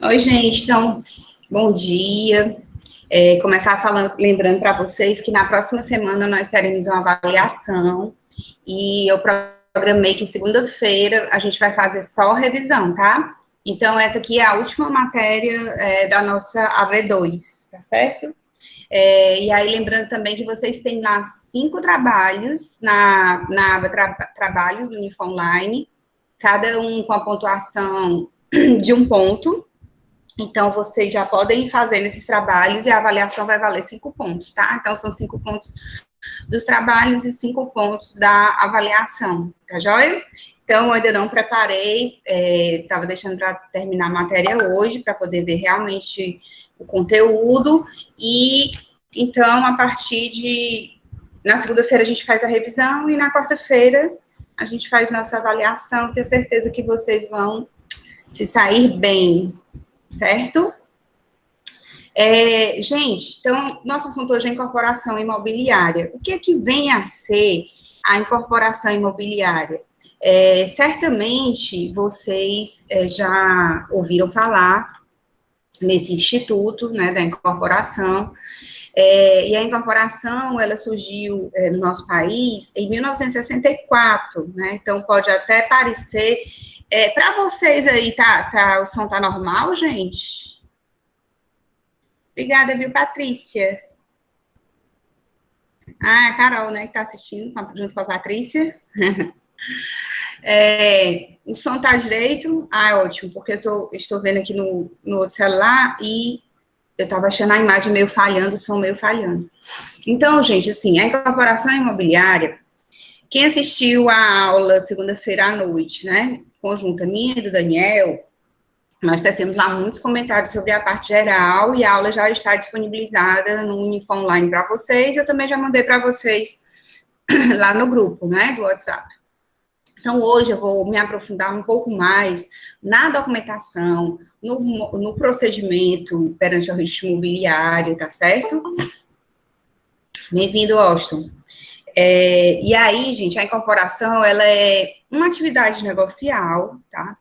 Oi, gente. Então, bom dia. Começar falando, lembrando para vocês que na próxima semana nós teremos uma avaliação e eu programei que segunda-feira a gente vai fazer só revisão, tá? Então, essa aqui é a última matéria da nossa AV2, tá certo? E aí, lembrando também que vocês têm lá 5 trabalhos na aba Trabalhos do Unifo Online, cada um com a pontuação de 1 ponto. Então, vocês já podem fazer esses trabalhos e a avaliação vai valer 5 pontos, tá? Então, são 5 pontos dos trabalhos e 5 pontos da avaliação, tá joia? Então, eu ainda não preparei, estava deixando para terminar a matéria hoje, para poder ver realmente o conteúdo, e então, a partir de... Na segunda-feira a gente faz a revisão, e na quarta-feira a gente faz nossa avaliação, tenho certeza que vocês vão se sair bem, certo? Gente, então, nosso assunto hoje é incorporação imobiliária. O que é que vem a ser a incorporação imobiliária? Certamente, vocês já ouviram falar nesse instituto, né, da incorporação, e a incorporação, ela surgiu no nosso país em 1964, né, então pode até parecer... para vocês aí, o som tá normal, gente? Obrigada, viu, Patrícia? A Carol, né, que tá assistindo junto com a Patrícia. O som tá direito? Ótimo, porque estou vendo aqui no outro celular e eu estava achando a imagem meio falhando, o som meio falhando. Então, gente, assim, a incorporação imobiliária, quem assistiu a aula segunda-feira à noite, né, conjunta minha e do Daniel, nós tecemos lá muitos comentários sobre a parte geral e a aula já está disponibilizada no Unifo Online para vocês. Eu também já mandei para vocês lá no grupo, né, do WhatsApp. Então, hoje eu vou me aprofundar um pouco mais na documentação, no procedimento perante o registro imobiliário, tá certo? Bem-vindo, Austin. E aí, gente, a incorporação, ela é uma atividade negocial, tá?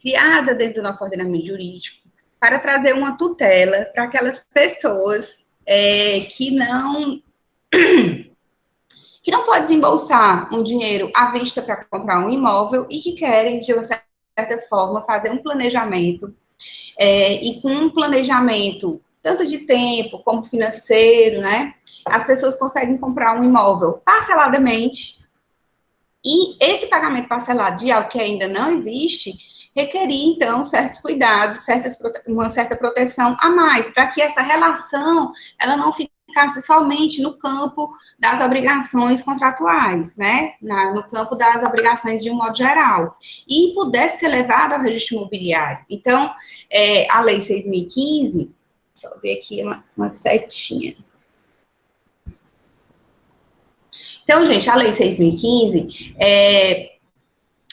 Criada dentro do nosso ordenamento jurídico para trazer uma tutela para aquelas pessoas que não podem desembolsar um dinheiro à vista para comprar um imóvel e que querem, de uma certa forma, fazer um planejamento, e com um planejamento tanto de tempo como financeiro, né, as pessoas conseguem comprar um imóvel parceladamente, e esse pagamento parcelado de algo que ainda não existe requeria, então, certos cuidados, uma certa proteção a mais, para que essa relação, ela não ficasse somente no campo das obrigações contratuais, né, no campo das obrigações de um modo geral, e pudesse ser levado ao registro imobiliário. Então, a Lei 6.015, deixa eu ver aqui uma setinha. Então, gente, a Lei 6.015,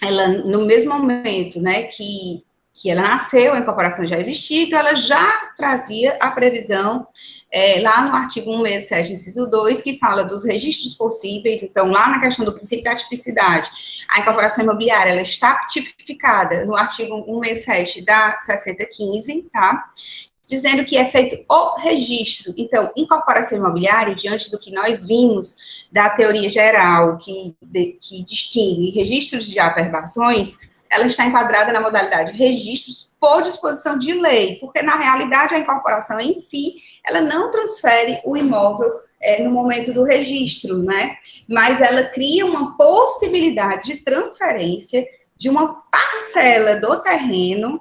ela, no mesmo momento, né, que ela nasceu, a incorporação já existia, então ela já trazia a previsão lá no artigo 167, inciso 2, que fala dos registros possíveis. Então, lá na questão do princípio da tipicidade, a incorporação imobiliária, ela está tipificada no artigo 167 da 6015, tá? Dizendo que é feito o registro. Então, incorporação imobiliária, diante do que nós vimos da teoria geral, que distingue registros de averbações, ela está enquadrada na modalidade registros por disposição de lei, porque, na realidade, a incorporação em si, ela não transfere o imóvel no momento do registro, né? Mas ela cria uma possibilidade de transferência de uma parcela do terreno,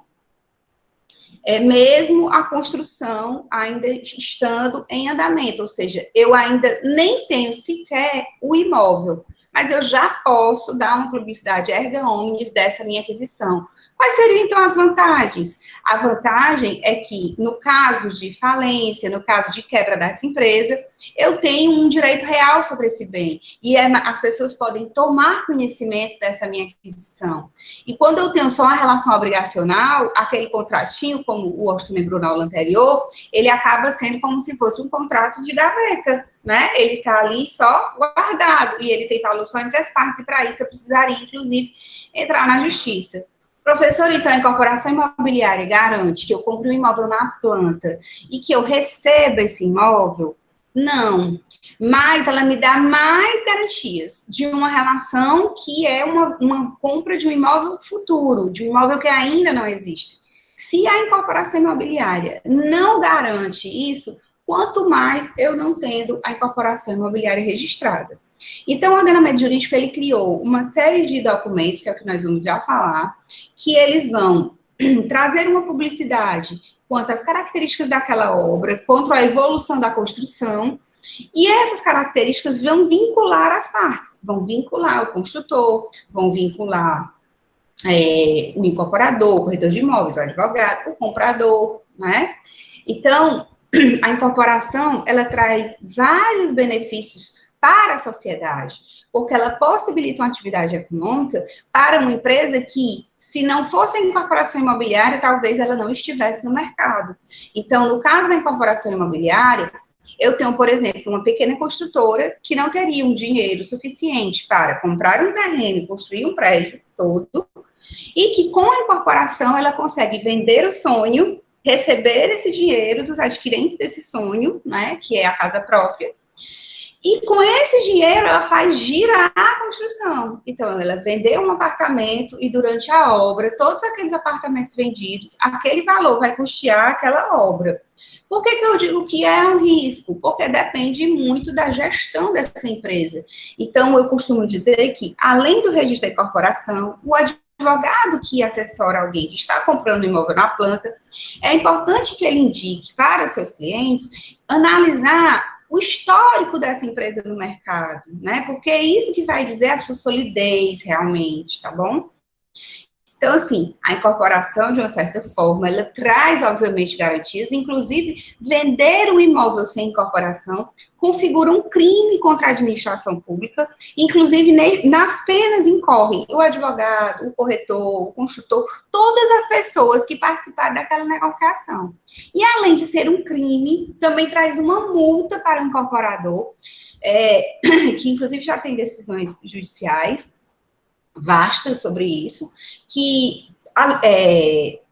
mesmo a construção ainda estando em andamento, ou seja, eu ainda nem tenho sequer o imóvel, mas eu já posso dar uma publicidade erga omnes dessa minha aquisição. Quais seriam, então, as vantagens? A vantagem é que, no caso de falência, no caso de quebra dessa empresa, eu tenho um direito real sobre esse bem, e as pessoas podem tomar conhecimento dessa minha aquisição. E quando eu tenho só uma relação obrigacional, aquele contratinho, como o Austin lembrou na aula anterior, ele acaba sendo como se fosse um contrato de gaveta, né? Ele está ali só guardado, e ele tem valor só entre as partes, e para isso eu precisaria, inclusive, entrar na justiça. Professor, então a incorporação imobiliária garante que eu compre um imóvel na planta e que eu receba esse imóvel? Não. Mas ela me dá mais garantias de uma relação que é uma compra de um imóvel futuro, de um imóvel que ainda não existe. Se a incorporação imobiliária não garante isso, quanto mais eu não tendo a incorporação imobiliária registrada. Então, o ordenamento jurídico, ele criou uma série de documentos, que é o que nós vamos já falar, que eles vão trazer uma publicidade quanto às características daquela obra, quanto à evolução da construção, e essas características vão vincular as partes, vão vincular o construtor, vão vincular o incorporador, o corretor de imóveis, o advogado, o comprador, né? Então, a incorporação, ela traz vários benefícios para a sociedade, porque ela possibilita uma atividade econômica para uma empresa que, se não fosse a incorporação imobiliária, talvez ela não estivesse no mercado. Então, no caso da incorporação imobiliária, eu tenho, por exemplo, uma pequena construtora que não teria um dinheiro suficiente para comprar um terreno e construir um prédio todo, e que com a incorporação ela consegue vender o sonho, receber esse dinheiro dos adquirentes desse sonho, né, que é a casa própria, e com esse dinheiro ela faz girar a construção. Então, ela vendeu um apartamento e durante a obra, todos aqueles apartamentos vendidos, aquele valor vai custear aquela obra. Por que eu digo que é um risco? Porque depende muito da gestão dessa empresa. Então, eu costumo dizer que, além do registro da incorporação, o advogado que assessora alguém que está comprando um imóvel na planta, é importante que ele indique para os seus clientes analisar o histórico dessa empresa no mercado, né? Porque é isso que vai dizer a sua solidez realmente, tá bom? Então, assim, a incorporação, de uma certa forma, ela traz, obviamente, garantias, inclusive, vender um imóvel sem incorporação configura um crime contra a administração pública, inclusive, nas penas incorrem o advogado, o corretor, o construtor, todas as pessoas que participaram daquela negociação. E, além de ser um crime, também traz uma multa para o incorporador, que, inclusive, já tem decisões judiciais vastas sobre isso, que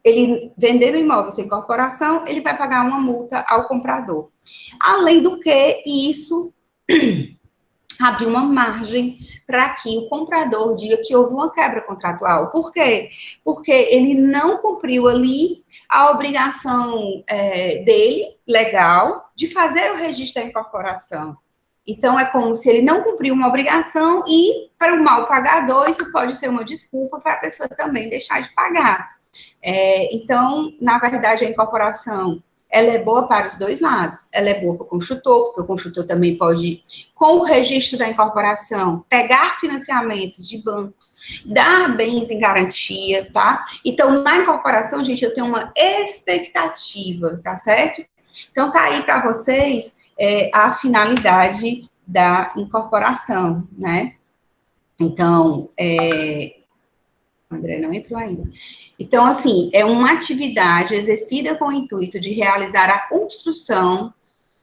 ele vender o imóvel sem incorporação, ele vai pagar uma multa ao comprador. Além do que, isso abre uma margem para que o comprador diga que houve uma quebra contratual. Por quê? Porque ele não cumpriu ali a obrigação dele, legal, de fazer o registro da incorporação. Então, é como se ele não cumpriu uma obrigação e, para o mal pagador, isso pode ser uma desculpa para a pessoa também deixar de pagar. Então, na verdade, a incorporação, ela é boa para os dois lados. Ela é boa para o construtor, porque o construtor também pode, com o registro da incorporação, pegar financiamentos de bancos, dar bens em garantia, tá? Então, na incorporação, gente, eu tenho uma expectativa, tá certo? Então, tá aí para vocês a finalidade da incorporação, né? Então, o André não entrou ainda. Então, assim, é uma atividade exercida com o intuito de realizar a construção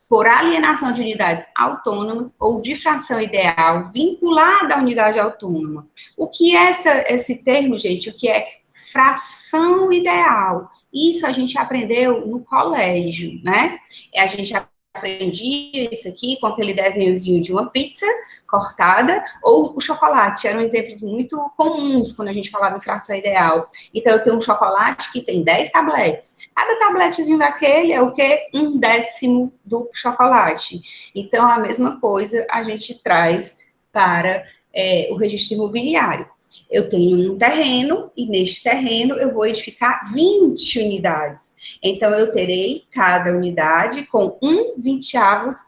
por alienação de unidades autônomas ou de fração ideal vinculada à unidade autônoma. O que é esse termo, gente? O que é fração ideal? Isso a gente aprendeu no colégio, né? A gente aprendia isso aqui com aquele desenhozinho de uma pizza cortada, ou o chocolate, eram exemplos muito comuns quando a gente falava em fração ideal. Então, eu tenho um chocolate que tem 10 tabletes. Cada tabletezinho daquele é o quê? 1/10 do chocolate. Então, a mesma coisa a gente traz para o registro imobiliário. Eu tenho um terreno, e neste terreno eu vou edificar 20 unidades. Então, eu terei cada unidade com 1/20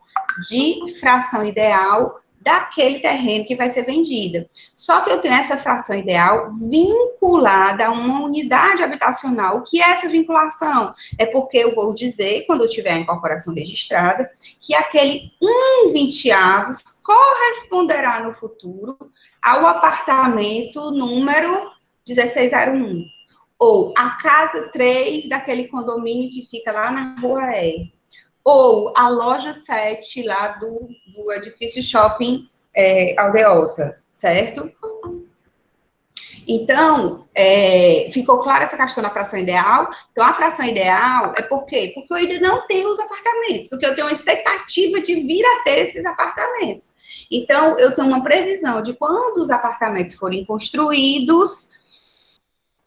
de fração ideal daquele terreno que vai ser vendida. Só que eu tenho essa fração ideal vinculada a uma unidade habitacional. O que é essa vinculação? É porque eu vou dizer, quando eu tiver a incorporação registrada, que aquele 1/20 corresponderá no futuro ao apartamento número 1601, ou a casa 3 daquele condomínio que fica lá na rua E, ou a loja 7 lá do edifício shopping Aldeota, certo? Então, ficou clara essa questão da fração ideal? Então, a fração ideal é por quê? Porque eu ainda não tenho os apartamentos, porque eu tenho uma expectativa de vir a ter esses apartamentos. Então, eu tenho uma previsão de quando os apartamentos forem construídos,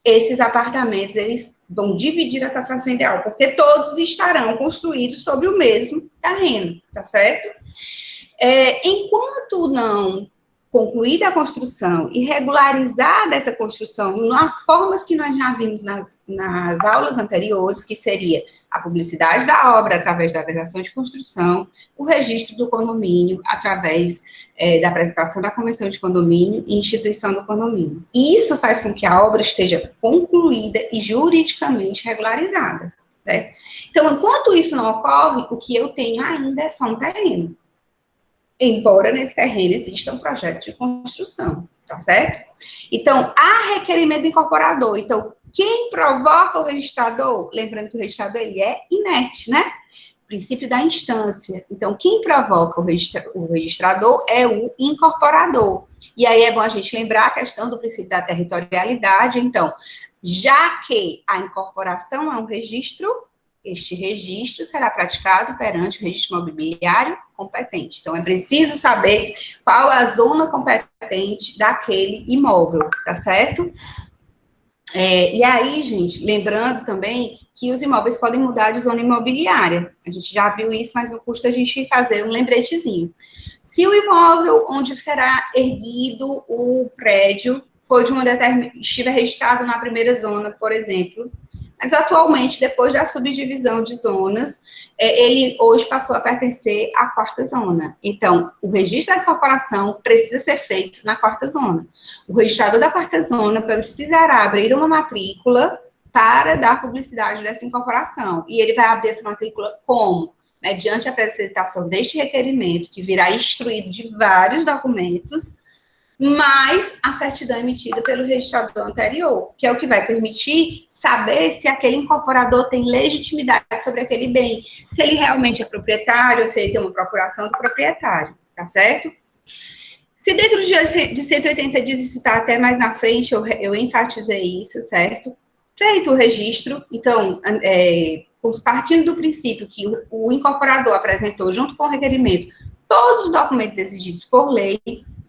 esses apartamentos, eles vão dividir essa fração ideal, porque todos estarão construídos sobre o mesmo terreno, tá certo? Enquanto não concluída a construção e regularizada essa construção nas formas que nós já vimos nas aulas anteriores, que seria a publicidade da obra através da vedação de construção, o registro do condomínio através da apresentação da convenção de condomínio e instituição do condomínio. Isso faz com que a obra esteja concluída e juridicamente regularizada, né? Então, enquanto isso não ocorre, o que eu tenho ainda é só um terreno. Embora nesse terreno exista um projeto de construção, tá certo? Então, há requerimento do incorporador. Então, quem provoca o registrador? Lembrando que o registrador, ele é inerte, né? Princípio da instância. Então, quem provoca o registrador é o incorporador. E aí é bom a gente lembrar a questão do princípio da territorialidade. Então, já que a incorporação é um registro, este registro será praticado perante o registro imobiliário competente. Então, é preciso saber qual é a zona competente daquele imóvel, tá certo? E aí, gente, lembrando também que os imóveis podem mudar de zona imobiliária. A gente já viu isso, mas não custa a gente fazer um lembretezinho. Se o imóvel onde será erguido o prédio for de uma estiver registrado na primeira zona, por exemplo, mas atualmente, depois da subdivisão de zonas, ele hoje passou a pertencer à quarta zona. Então, o registro da incorporação precisa ser feito na quarta zona. O registrador da quarta zona precisará abrir uma matrícula para dar publicidade dessa incorporação. E ele vai abrir essa matrícula como? Mediante a apresentação deste requerimento, que virá instruído de vários documentos, mais a certidão emitida pelo registrador anterior, que é o que vai permitir saber se aquele incorporador tem legitimidade sobre aquele bem, se ele realmente é proprietário, se ele tem uma procuração do proprietário, tá certo? Se dentro de 180 dias, isso está até mais na frente, eu enfatizei isso, certo? Feito o registro, então, partindo do princípio que o incorporador apresentou, junto com o requerimento, todos os documentos exigidos por lei,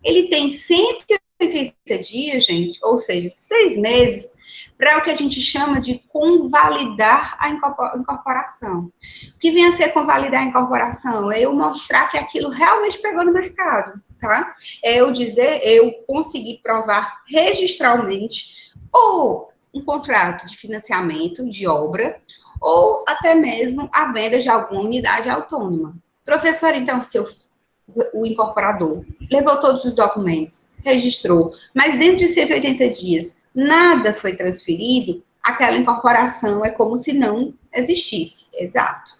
ele tem 180 dias, gente, ou seja, 6 meses, para o que a gente chama de convalidar a incorporação. O que vem a ser convalidar a incorporação? É eu mostrar que aquilo realmente pegou no mercado, tá? É eu dizer, eu conseguir provar registralmente ou um contrato de financiamento de obra, ou até mesmo a venda de alguma unidade autônoma. Professor, então, se o incorporador levou todos os documentos, registrou, mas dentro de 180 dias nada foi transferido, aquela incorporação é como se não existisse, exato,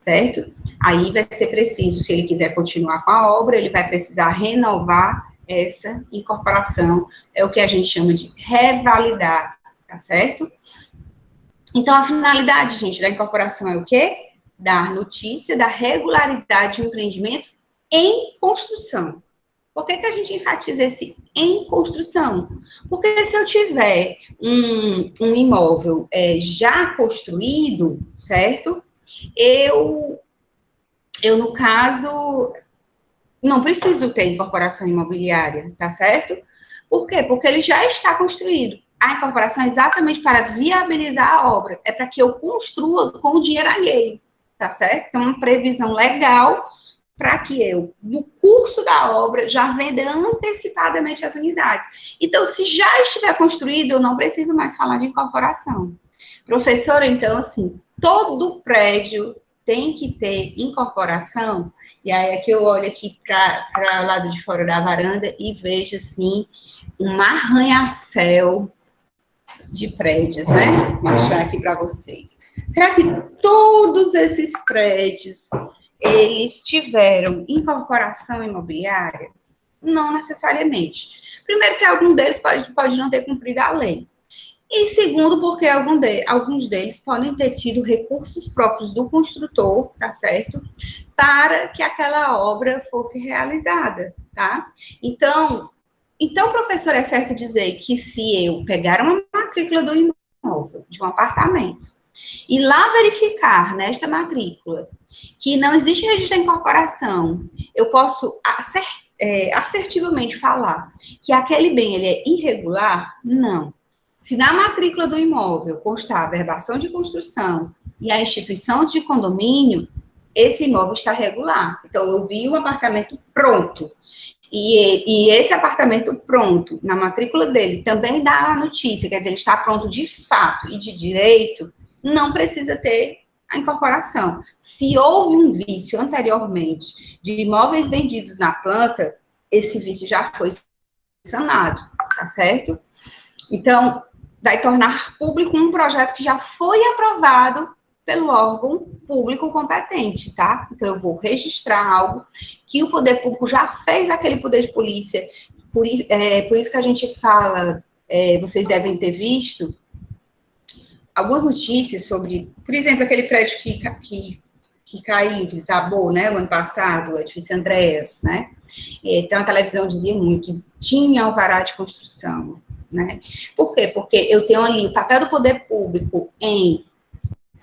certo? Aí vai ser preciso, se ele quiser continuar com a obra, ele vai precisar renovar essa incorporação, é o que a gente chama de revalidar, tá certo? Então, a finalidade, gente, da incorporação é o quê? Dar notícia da regularidade do empreendimento em construção. Por que a gente enfatiza esse em construção? Porque se eu tiver um imóvel já construído, certo? Eu, no caso, não preciso ter incorporação imobiliária, tá certo? Por quê? Porque ele já está construído. A incorporação é exatamente para viabilizar a obra. É para que eu construa com o dinheiro alheio, tá certo? Então, uma previsão legal para que eu, no curso da obra, já venda antecipadamente as unidades. Então, se já estiver construído, eu não preciso mais falar de incorporação. Professora, então, assim, todo prédio tem que ter incorporação, e aí aqui eu olho aqui para o lado de fora da varanda e vejo, assim, um arranha-céu de prédios, né? Vou mostrar aqui para vocês. Será que todos esses prédios eles tiveram incorporação imobiliária? Não necessariamente. Primeiro, que algum deles pode não ter cumprido a lei. E segundo, porque alguns deles podem ter tido recursos próprios do construtor, tá certo? Para que aquela obra fosse realizada, tá? Então, Então, professor, é certo dizer que se eu pegar uma matrícula do imóvel, de um apartamento, e lá verificar nesta matrícula que não existe registro da incorporação, eu posso assertivamente falar que aquele bem ele é irregular? Não. Se na matrícula do imóvel constar a verbação de construção e a instituição de condomínio, esse imóvel está regular. Então, eu vi um apartamento pronto. E esse apartamento pronto, na matrícula dele, também dá a notícia, quer dizer, ele está pronto de fato e de direito, não precisa ter a incorporação. Se houve um vício anteriormente de imóveis vendidos na planta, esse vício já foi sanado, tá certo? Então, vai tornar público um projeto que já foi aprovado pelo órgão público competente, tá? Então, eu vou registrar algo que o poder público já fez aquele poder de polícia. Por isso que a gente fala, vocês devem ter visto algumas notícias sobre, por exemplo, aquele prédio que caiu, que desabou, né, o ano passado, o edifício Andréas, né? Então, a televisão dizia muito que tinha alvará de construção, né? Por quê? Porque eu tenho ali o papel do poder público em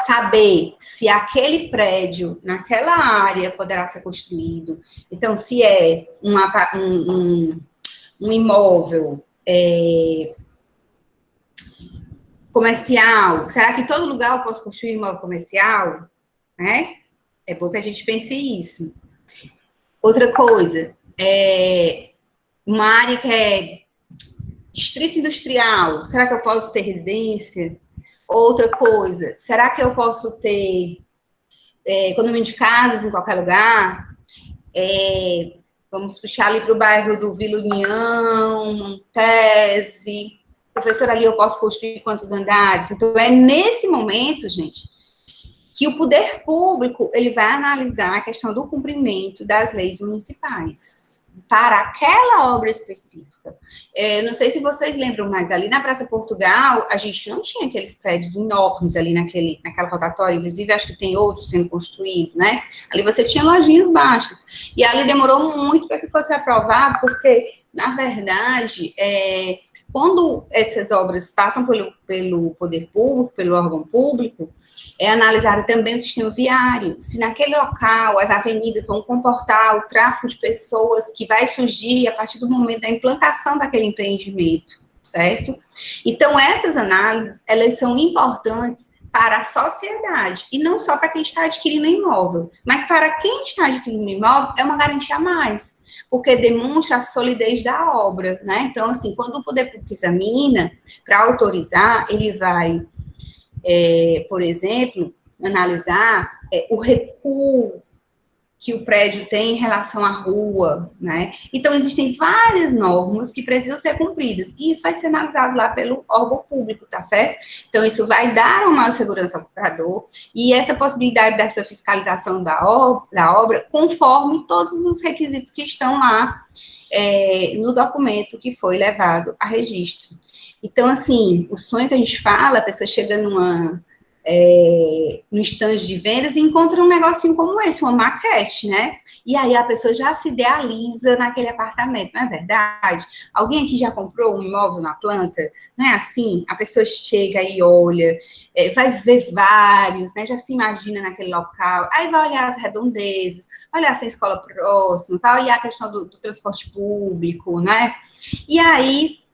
saber se aquele prédio, naquela área, poderá ser construído. Então, se é um imóvel comercial, será que em todo lugar eu posso construir um imóvel comercial? Né? É bom que a gente pense isso. Outra coisa, uma área que é distrito industrial, será que eu posso ter residência? Outra coisa, será que eu posso ter condomínio de casas em qualquer lugar? Vamos puxar ali para o bairro do Vila União, Montese. Professor, ali eu posso construir quantos andares? Então, é nesse momento, gente, que o poder público ele vai analisar a questão do cumprimento das leis municipais para aquela obra específica. Não sei se vocês lembram, mas ali na Praça Portugal, a gente não tinha aqueles prédios enormes ali naquela rotatória, inclusive acho que tem outros sendo construídos, né? Ali você tinha lojinhas baixas. E ali demorou muito para que fosse aprovado, porque, na verdade, quando essas obras passam pelo poder público, pelo órgão público, é analisado também o sistema viário. Se naquele local as avenidas vão comportar o tráfego de pessoas que vai surgir a partir do momento da implantação daquele empreendimento, certo? Então, essas análises, elas são importantes para a sociedade, e não só para quem está adquirindo imóvel, mas para quem está adquirindo imóvel, é uma garantia a mais, porque demonstra a solidez da obra, né? Então, assim, quando o poder público examina, para autorizar, ele vai, por exemplo, analisar o recuo que o prédio tem em relação à rua, né? Então, existem várias normas que precisam ser cumpridas, e isso vai ser analisado lá pelo órgão público, tá certo? Então, isso vai dar uma maior segurança ao comprador, e essa possibilidade dessa fiscalização da obra, conforme todos os requisitos que estão lá no documento que foi levado a registro. Então, assim, o sonho que a gente fala, a pessoa chega no estande de vendas e encontra um negocinho como esse, uma maquete, né? E aí a pessoa já se idealiza naquele apartamento, não é verdade? Alguém aqui já comprou um imóvel na planta? Não é assim? A pessoa chega e olha, vai ver vários, né? Já se imagina naquele local, aí vai olhar as redondezas, vai olhar se tem escola próxima, vai olhar a questão do transporte público, né? E aí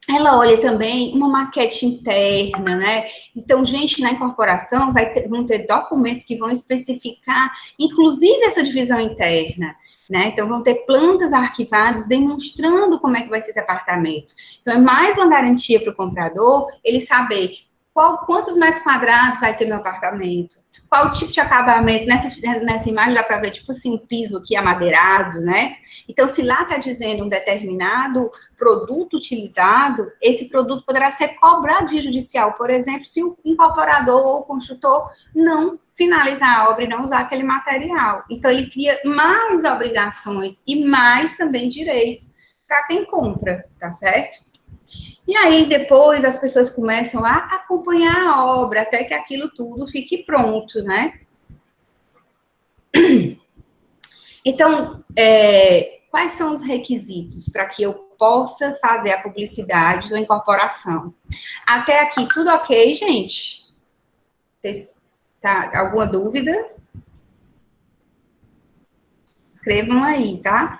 ela olha também uma maquete interna, né? Então, gente, na incorporação vão ter documentos que vão especificar, inclusive, essa divisão interna, né? Então, vão ter plantas arquivadas demonstrando como é que vai ser esse apartamento. Então, é mais uma garantia para o comprador ele saber quantos metros quadrados vai ter meu apartamento, qual o tipo de acabamento. Nessa imagem dá para ver, tipo assim, um piso aqui amadeirado, né? Então, se lá está dizendo um determinado produto utilizado, esse produto poderá ser cobrado via judicial, por exemplo, se o incorporador ou o construtor não finalizar a obra e não usar aquele material. Então, ele cria mais obrigações e mais também direitos para quem compra, tá certo? E aí, depois, as pessoas começam a acompanhar a obra até que aquilo tudo fique pronto, né? Então, quais são os requisitos para que eu possa fazer a publicidade da incorporação. Até aqui, tudo ok, gente? Tá, alguma dúvida? Escrevam aí, tá?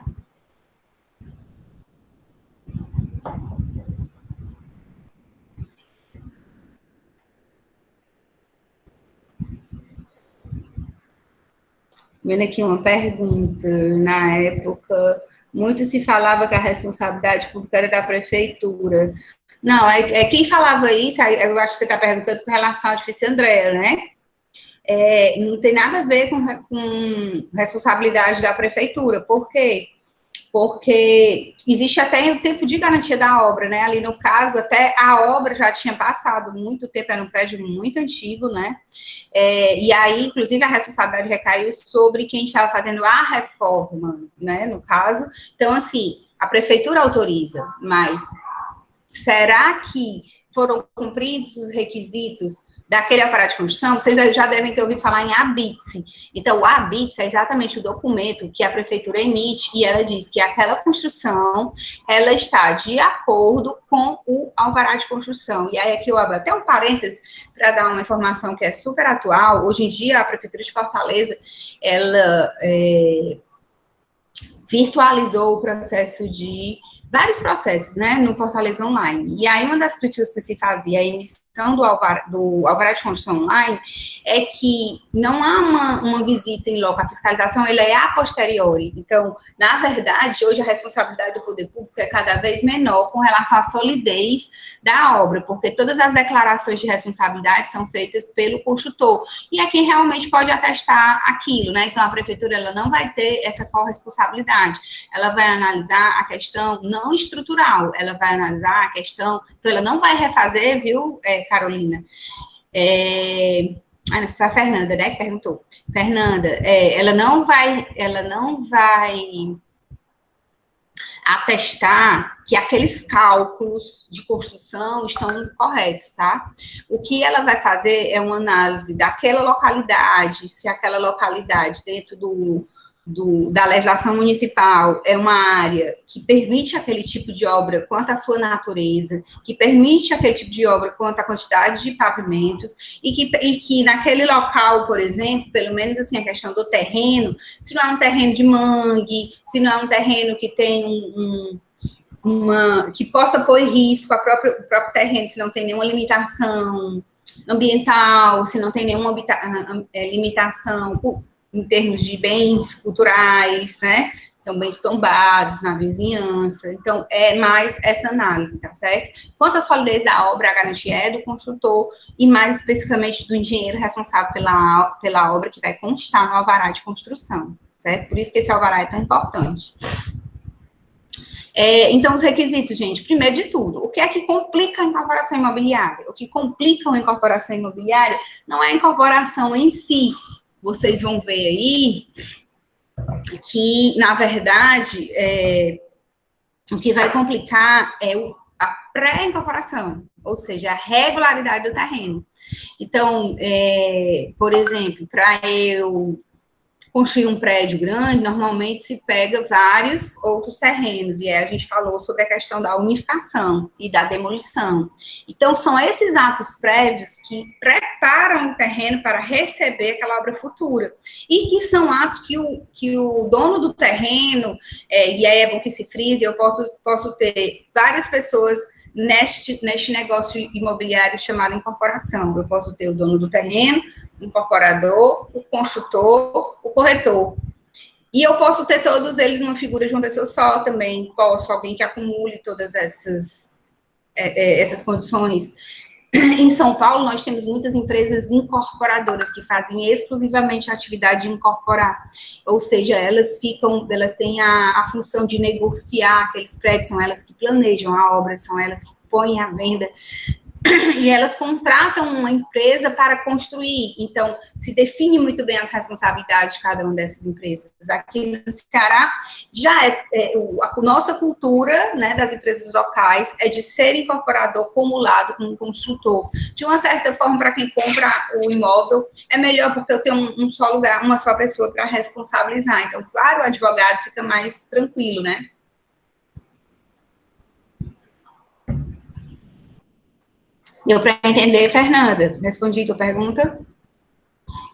Vendo aqui uma pergunta. Na época, muito se falava que a responsabilidade pública era da prefeitura. Não, quem falava isso, eu acho que você está perguntando com relação ao edifício Andréa, né? Não tem nada a ver com responsabilidade da prefeitura. Por quê? Porque existe até o tempo de garantia da obra, né? Ali no caso, até a obra já tinha passado muito tempo, era um prédio muito antigo, né? E aí, inclusive, a responsabilidade recaiu sobre quem estava fazendo a reforma, né? No caso. Então, assim, a prefeitura autoriza, mas será que foram cumpridos os requisitos daquele alvará de construção? Vocês já devem ter ouvido falar em ABITS. Então, o ABITS é exatamente o documento que a prefeitura emite e ela diz que aquela construção, ela está de acordo com o alvará de construção. E aí aqui eu abro até um parênteses para dar uma informação que é super atual. Hoje em dia, a prefeitura de Fortaleza, ela virtualizou o processo de vários processos, né, no Fortaleza Online. E aí, uma das críticas que se fazia à emissão do alvará de construção online é que não há uma visita em loco, a fiscalização ela é a posteriori. Então, na verdade, hoje a responsabilidade do poder público é cada vez menor com relação à solidez da obra, porque todas as declarações de responsabilidade são feitas pelo construtor, e é quem realmente pode atestar aquilo, né? Então, a prefeitura ela não vai ter essa corresponsabilidade, ela vai analisar a questão não estrutural, ela vai analisar a questão, então ela não vai refazer, viu, Carolina? Foi a Fernanda, né, que perguntou. Fernanda, ela não vai atestar que aqueles cálculos de construção estão corretos, tá? O que ela vai fazer é uma análise daquela localidade, se aquela localidade dentro da legislação municipal é uma área que permite aquele tipo de obra quanto à sua natureza, que permite aquele tipo de obra quanto à quantidade de pavimentos, e que naquele local, por exemplo, pelo menos assim, a questão do terreno, se não é um terreno de mangue, se não é um terreno que tem que possa pôr em risco o próprio terreno, se não tem nenhuma limitação ambiental, se não tem nenhuma limitação em termos de bens culturais, né? Então, bens tombados na vizinhança. Então, é mais essa análise, tá certo? Quanto à solidez da obra, a garantia é do construtor e, mais especificamente, do engenheiro responsável pela obra que vai constar no alvará de construção, certo? Por isso que esse alvará é tão importante. Então, os requisitos, gente, primeiro de tudo, o que é que complica a incorporação imobiliária? O que complica a incorporação imobiliária não é a incorporação em si. Vocês vão ver aí que, na verdade, o que vai complicar é a pré-incorporação, ou seja, a regularidade do terreno. Então, por exemplo, para eu construir um prédio grande, normalmente se pega vários outros terrenos, e aí a gente falou sobre a questão da unificação e da demolição. Então, são esses atos prévios que preparam o terreno para receber aquela obra futura, e que são atos que o dono do terreno, e aí é bom que se frise, eu posso ter várias pessoas neste negócio imobiliário chamado incorporação. Eu posso ter o dono do terreno, o incorporador, o construtor, o corretor. E eu posso ter todos eles numa figura de uma pessoa só também. Posso, alguém que acumule todas essas condições. Em São Paulo, nós temos muitas empresas incorporadoras que fazem exclusivamente a atividade de incorporar. Ou seja, elas têm a função de negociar aqueles prédios, são elas que planejam a obra, são elas que põem à venda, e elas contratam uma empresa para construir. Então, se define muito bem as responsabilidades de cada uma dessas empresas. Aqui no Ceará, já a nossa cultura, né, das empresas locais é de ser incorporador acumulado com um construtor. De uma certa forma, para quem compra o imóvel, é melhor porque eu tenho um só lugar, uma só pessoa para responsabilizar. Então, claro, o advogado fica mais tranquilo, né? Deu para entender, Fernanda? Respondi a tua pergunta?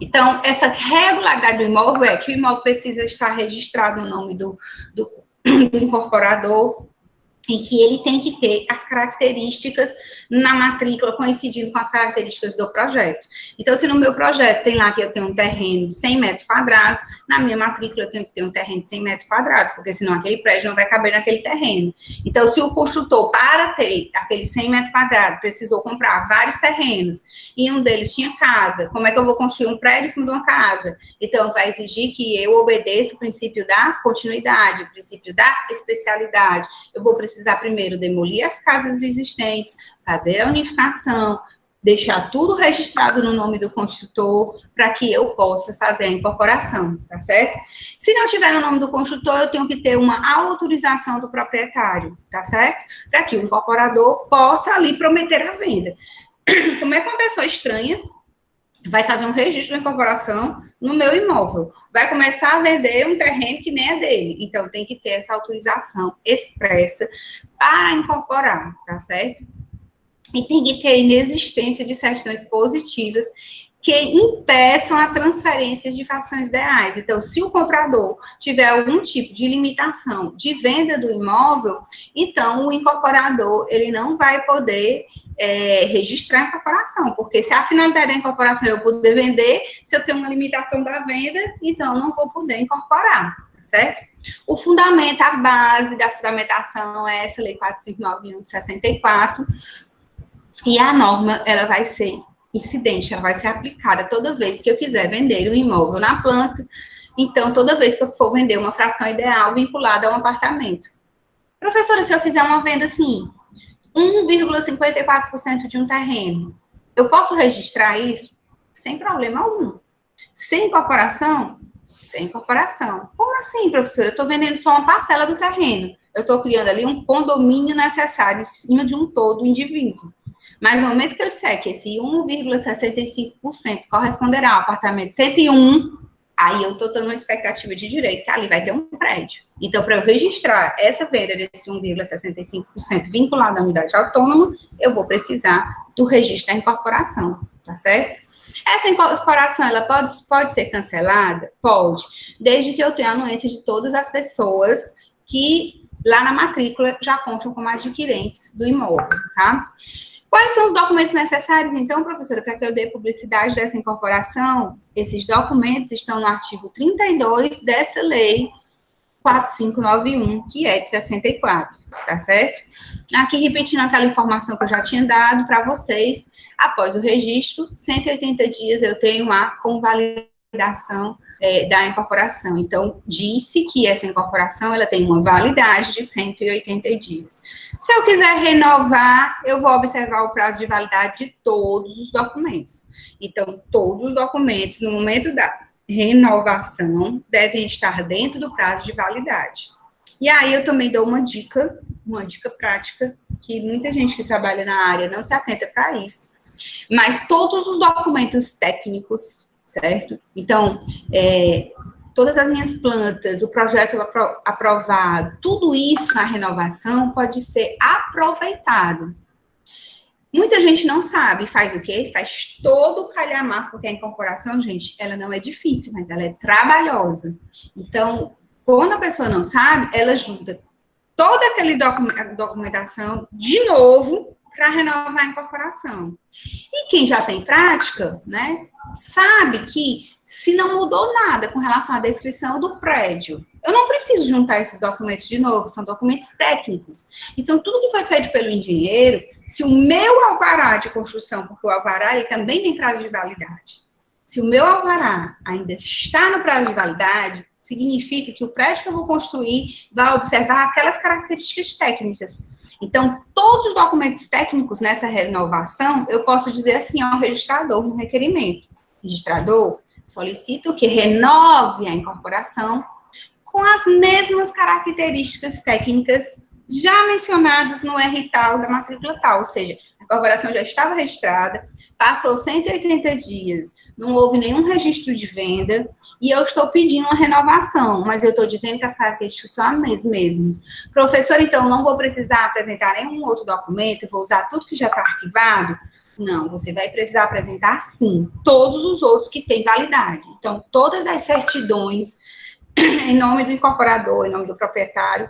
Então, essa regularidade do imóvel é que o imóvel precisa estar registrado no nome do incorporador, em que ele tem que ter as características na matrícula coincidindo com as características do projeto. Então, se no meu projeto tem lá que eu tenho um terreno de 100 metros quadrados, na minha matrícula eu tenho que ter um terreno de 100 metros quadrados, porque senão aquele prédio não vai caber naquele terreno. Então, se o construtor, para ter aqueles 100 metros quadrados, precisou comprar vários terrenos, e um deles tinha casa, como é que eu vou construir um prédio em cima de uma casa? Então, vai exigir que eu obedeça o princípio da continuidade, o princípio da especialidade. Eu vou precisar primeiro demolir as casas existentes, fazer a unificação, deixar tudo registrado no nome do construtor, para que eu possa fazer a incorporação, tá certo? Se não tiver no nome do construtor, eu tenho que ter uma autorização do proprietário, tá certo? Para que o incorporador possa ali prometer a venda. Como é que uma pessoa estranha vai fazer um registro de incorporação no meu imóvel? Vai começar a vender um terreno que nem é dele. Então, tem que ter essa autorização expressa para incorporar, tá certo? E tem que ter inexistência de certidões positivas que impeçam a transferência de frações ideais. Então, se o comprador tiver algum tipo de limitação de venda do imóvel, então o incorporador, ele não vai poder registrar a incorporação, porque se a finalidade da incorporação é eu poder vender, se eu tenho uma limitação da venda, então não vou poder incorporar, tá certo? O fundamento, a base da fundamentação é essa Lei 4591 de 64, e a norma, ela vai ser incidente, ela vai ser aplicada toda vez que eu quiser vender um imóvel na planta, então toda vez que eu for vender uma fração ideal vinculada a um apartamento. Professora, se eu fizer uma venda assim, 1,54% de um terreno, eu posso registrar isso? Sem problema algum. Sem incorporação? Sem incorporação. Como assim, professora? Eu estou vendendo só uma parcela do terreno. Eu estou criando ali um condomínio necessário em cima de um todo indiviso. Mas no momento que eu disser que esse 1,65% corresponderá ao apartamento 101, aí eu estou dando uma expectativa de direito que ali vai ter um prédio. Então, para eu registrar essa venda desse 1,65% vinculado à unidade autônoma, eu vou precisar do registro da incorporação, tá certo? Essa incorporação, ela pode ser cancelada? Pode, desde que eu tenha a anuência de todas as pessoas que lá na matrícula já constam como adquirentes do imóvel, tá? Quais são os documentos necessários, então, professora, para que eu dê publicidade dessa incorporação? Esses documentos estão no artigo 32 dessa lei 4591, que é de 64, tá certo? Aqui, repetindo aquela informação que eu já tinha dado para vocês, após o registro, 180 dias eu tenho a convalidação da incorporação. Então, disse que essa incorporação, ela tem uma validade de 180 dias. Se eu quiser renovar, eu vou observar o prazo de validade de todos os documentos. Então, todos os documentos, no momento da renovação, devem estar dentro do prazo de validade. E aí, eu também dou uma dica prática, que muita gente que trabalha na área não se atenta para isso. Mas todos os documentos técnicos, certo? Então, todas as minhas plantas, o projeto aprovado, tudo isso na renovação pode ser aproveitado. Muita gente não sabe, faz o quê? Faz todo o calhamaço, porque a incorporação, gente, ela não é difícil, mas ela é trabalhosa. Então, quando a pessoa não sabe, ela junta toda aquela documentação de novo para renovar a incorporação. E quem já tem prática, né, sabe que se não mudou nada com relação à descrição do prédio, eu não preciso juntar esses documentos de novo, são documentos técnicos. Então, tudo que foi feito pelo engenheiro, se o meu alvará de construção, porque o alvará ele também tem prazo de validade, se o meu alvará ainda está no prazo de validade, significa que o prédio que eu vou construir vai observar aquelas características técnicas. Então, todos os documentos técnicos nessa renovação, eu posso dizer assim ao registrador no requerimento. Registrador, solicito que renove a incorporação com as mesmas características técnicas já mencionadas no R tal da matrícula tal, ou seja, incorporação já estava registrada, passou 180 dias, não houve nenhum registro de venda, e eu estou pedindo uma renovação, mas eu estou dizendo que as características são as mesmas. Professor, então, não vou precisar apresentar nenhum outro documento, eu vou usar tudo que já está arquivado? Não, você vai precisar apresentar, sim, todos os outros que têm validade. Então, todas as certidões, em nome do incorporador, em nome do proprietário,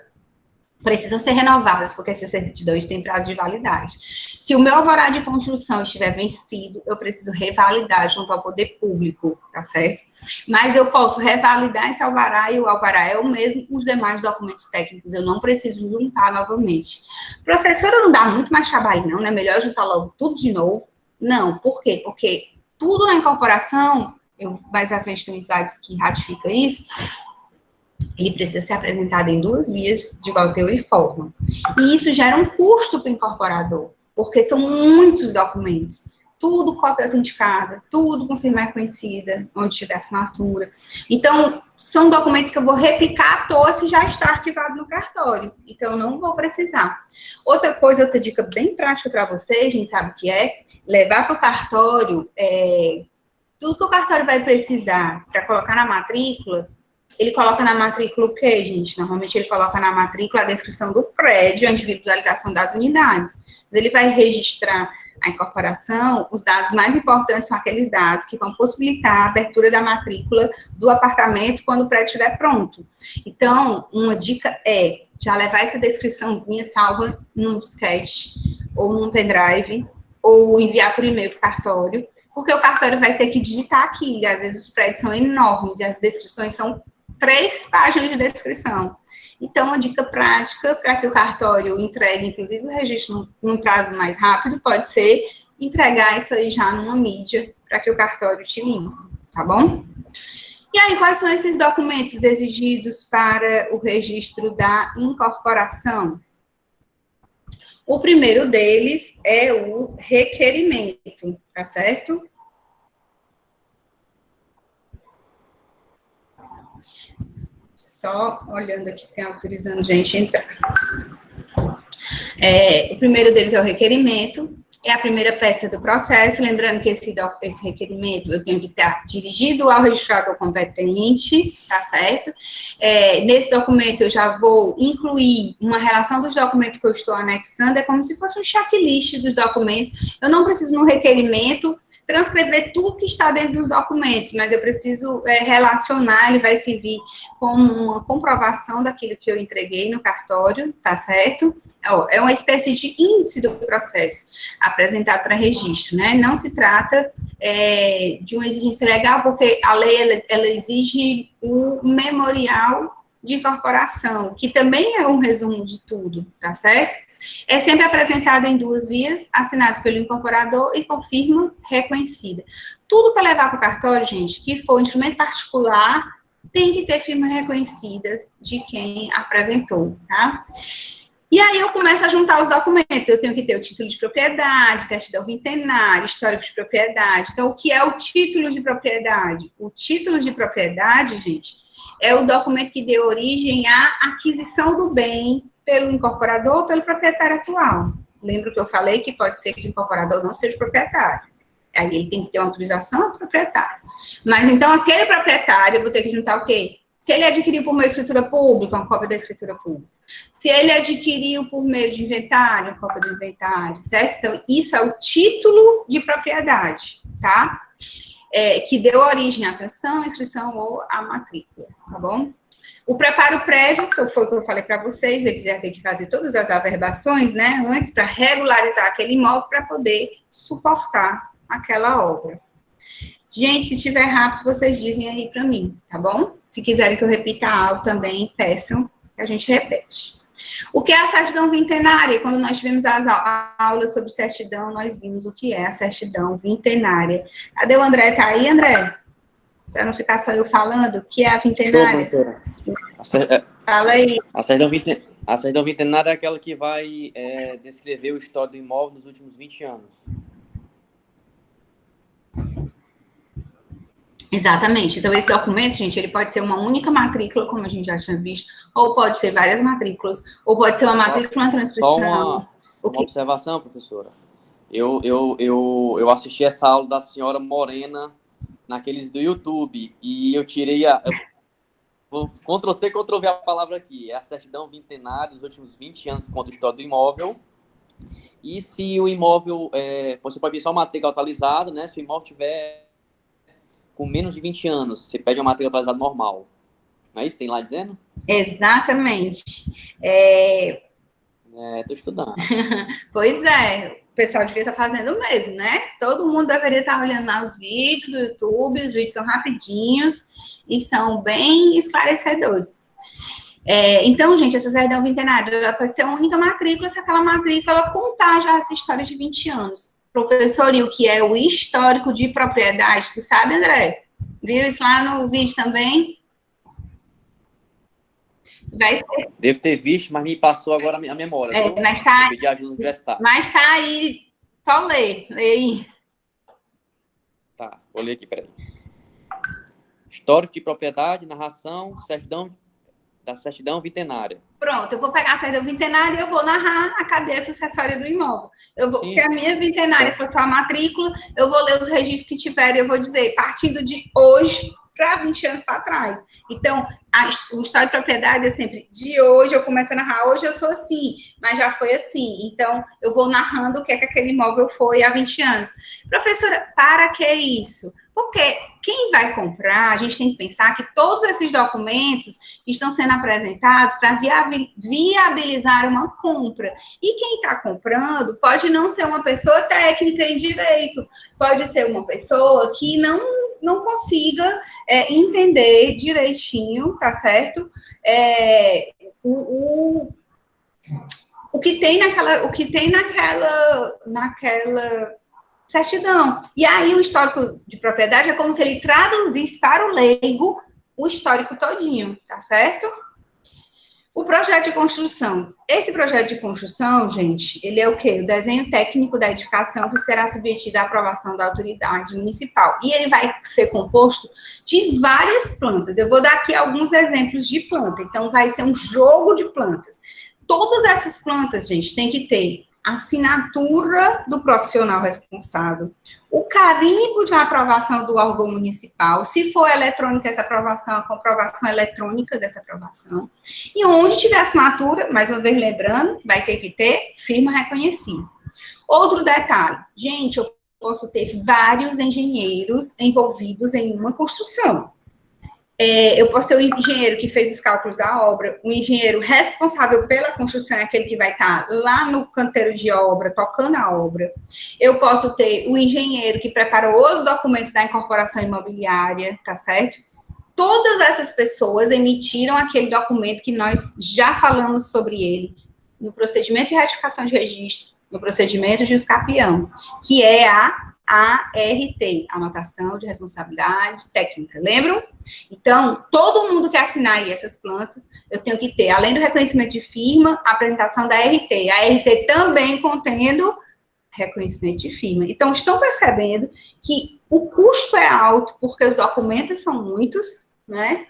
precisam ser renovadas, porque essas certidões têm prazo de validade. Se o meu alvará de construção estiver vencido, eu preciso revalidar junto ao poder público, tá certo? Mas eu posso revalidar esse alvará, e o alvará é o mesmo com os demais documentos técnicos, eu não preciso juntar novamente. Professora, não dá muito mais trabalho, não, né? Melhor juntar logo tudo de novo? Não, por quê? Porque tudo na incorporação, mais à frente tem um slide que ratifica isso, ele precisa ser apresentado em 2 vias de igual teor e forma. E isso gera um custo para o incorporador, porque são muitos documentos. Tudo cópia autenticada, tudo com firma reconhecida, onde tiver assinatura. Então, são documentos que eu vou replicar à toa se já está arquivado no cartório. Então, eu não vou precisar. Outra coisa, outra dica bem prática para vocês, a gente sabe o que é, levar para o cartório, tudo que o cartório vai precisar para colocar na matrícula. Ele coloca na matrícula o quê, gente? Normalmente ele coloca na matrícula a descrição do prédio, a individualização das unidades. Ele vai registrar a incorporação, os dados mais importantes são aqueles dados que vão possibilitar a abertura da matrícula do apartamento quando o prédio estiver pronto. Então, uma dica é já levar essa descriçãozinha salva num disquete ou num pendrive, ou enviar por e-mail para o cartório, porque o cartório vai ter que digitar aqui, e às vezes os prédios são enormes, e as descrições são 3 páginas de descrição. Então, uma dica prática para que o cartório entregue, inclusive, o registro num prazo mais rápido, pode ser entregar isso aí já numa mídia para que o cartório utilize, tá bom? E aí, quais são esses documentos exigidos para o registro da incorporação? O primeiro deles é o requerimento, tá certo? Só olhando aqui, tem autorizando gente a entrar. O primeiro deles é o requerimento, é a primeira peça do processo, lembrando que esse requerimento eu tenho que estar dirigido ao registrador competente, tá certo? Nesse documento eu já vou incluir uma relação dos documentos que eu estou anexando, é como se fosse um checklist dos documentos, eu não preciso no requerimento transcrever tudo que está dentro dos documentos, mas eu preciso relacionar, ele vai servir como uma comprovação daquilo que eu entreguei no cartório, tá certo? É uma espécie de índice do processo apresentado para registro, né? Não se trata de uma exigência legal, porque a lei, ela exige o memorial de incorporação, que também é um resumo de tudo, tá certo? É sempre apresentado em 2 vias, assinadas pelo incorporador e com firma reconhecida. Tudo que eu levar para o cartório, gente, que for instrumento particular, tem que ter firma reconhecida de quem apresentou, tá? E aí eu começo a juntar os documentos. Eu tenho que ter o título de propriedade, certidão vintenária, histórico de propriedade. Então, o que é o título de propriedade? O título de propriedade, gente, é o documento que deu origem à aquisição do bem pelo incorporador ou pelo proprietário atual. Lembra que eu falei que pode ser que o incorporador não seja proprietário. Aí ele tem que ter uma autorização do proprietário. Mas então, aquele proprietário, eu vou ter que juntar o quê? Se ele adquiriu por meio de escritura pública, uma cópia da escritura pública. Se ele adquiriu por meio de inventário, uma cópia do inventário, certo? Então, isso é o título de propriedade, tá? Que deu origem à transação, inscrição ou à matrícula, tá bom? O preparo prévio, que foi o que eu falei para vocês, ele já tem que fazer todas as averbações, né, antes, para regularizar aquele imóvel, para poder suportar aquela obra. Gente, se tiver rápido, vocês dizem aí para mim, tá bom? Se quiserem que eu repita algo também, peçam, que a gente repete. O que é a certidão vintenária? Quando nós tivemos as aulas sobre certidão, nós vimos o que é a certidão vintenária. Cadê o André? Tá aí, André? Para não ficar só eu falando, o que é a vintenária? Fala aí. A certidão vintenária é aquela que vai descrever o histórico do imóvel nos últimos 20 anos. Exatamente. Então, esse documento, gente, ele pode ser uma única matrícula, como a gente já tinha visto, ou pode ser várias matrículas, ou pode ser uma matrícula na transcrição. Uma observação, professora. Eu assisti essa aula da senhora Morena naqueles do YouTube e eu tirei vou Ctrl+C, Ctrl+V a palavra aqui. É a certidão vintenária dos últimos 20 anos contra o histórico do imóvel. E se o imóvel, você pode pedir só uma matrícula atualizada, né? Se o imóvel tiver com menos de 20 anos, você pede uma matrícula atualizada normal. Não é isso que tem lá dizendo? Exatamente. Estou estudando. Pois é, o pessoal devia estar fazendo o mesmo, né? Todo mundo deveria estar olhando lá os vídeos do YouTube, os vídeos são rapidinhos e são bem esclarecedores. Então, gente, essa certidão vintenária ela pode ser a única matrícula se aquela matrícula contar já essa história de 20 anos. Professor, e o que é o histórico de propriedade? Tu sabe, André? Viu isso lá no vídeo também? Devo ter visto, mas me passou agora a memória. Mas tá, pedir ajuda universitária. Mas tá aí, só lê aí. Tá, vou ler aqui, peraí. Histórico de propriedade, narração, da certidão vintenária. Pronto, eu vou pegar a certidão vintenária e eu vou narrar a cadeia sucessória do imóvel. Se a minha vintenária for só a matrícula, eu vou ler os registros que tiverem, eu vou dizer, partindo de hoje para 20 anos para trás. Então, o estado de propriedade é sempre de hoje, eu começo a narrar, hoje eu sou assim, mas já foi assim. Então, eu vou narrando o que é que aquele imóvel foi há 20 anos. Professora, para que isso? Porque quem vai comprar, a gente tem que pensar que todos esses documentos estão sendo apresentados para viabilizar uma compra. E quem está comprando pode não ser uma pessoa técnica em direito, pode ser uma pessoa que não consiga entender direitinho, tá certo? O que tem naquela certidão. E aí o histórico de propriedade é como se ele traduzisse para o leigo o histórico todinho, tá certo? O projeto de construção. Esse projeto de construção, gente, ele é o quê? O desenho técnico da edificação que será submetido à aprovação da autoridade municipal. E ele vai ser composto de várias plantas. Eu vou dar aqui alguns exemplos de planta. Então, vai ser um jogo de plantas. Todas essas plantas, gente, tem que ter assinatura do profissional responsável, o carimbo de aprovação do órgão municipal, se for eletrônica essa aprovação, a comprovação eletrônica dessa aprovação, e onde tiver assinatura, mais uma vez lembrando, vai ter que ter firma reconhecida. Outro detalhe, gente, eu posso ter vários engenheiros envolvidos em uma construção. Eu posso ter um engenheiro que fez os cálculos da obra, um engenheiro responsável pela construção, é aquele que vai estar lá no canteiro de obra, tocando a obra. Eu posso ter o engenheiro que preparou os documentos da incorporação imobiliária, tá certo? Todas essas pessoas emitiram aquele documento que nós já falamos sobre ele, no procedimento de retificação de registro, no procedimento de escapião, que é a ART, Anotação de Responsabilidade Técnica, lembram? Então, todo mundo que assinar aí essas plantas, eu tenho que ter, além do reconhecimento de firma, a apresentação da ART. A ART também contendo reconhecimento de firma. Então, estão percebendo que o custo é alto, porque os documentos são muitos, né?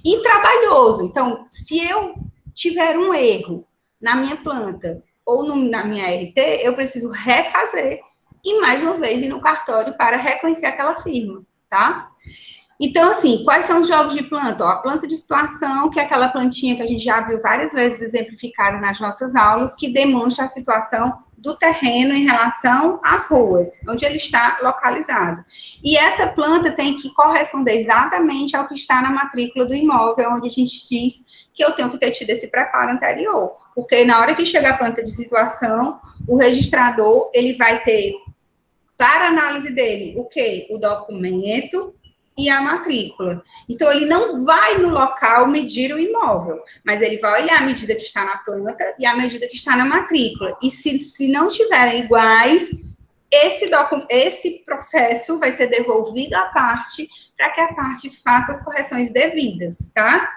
E trabalhoso. Então, se eu tiver um erro na minha planta ou na minha ART, eu preciso refazer e, mais uma vez, ir no cartório para reconhecer aquela firma, tá? Então, assim, quais são os jogos de planta? Ó, a planta de situação, que é aquela plantinha que a gente já viu várias vezes exemplificada nas nossas aulas, que demonstra a situação do terreno em relação às ruas, onde ele está localizado. E essa planta tem que corresponder exatamente ao que está na matrícula do imóvel, onde a gente diz que eu tenho que ter tido esse preparo anterior. Porque na hora que chega a planta de situação, o registrador, ele vai ter para análise dele, o quê? O documento e a matrícula. Então, ele não vai no local medir o imóvel, mas ele vai olhar a medida que está na planta e a medida que está na matrícula. E se não estiverem iguais, esse processo vai ser devolvido à parte para que a parte faça as correções devidas, tá?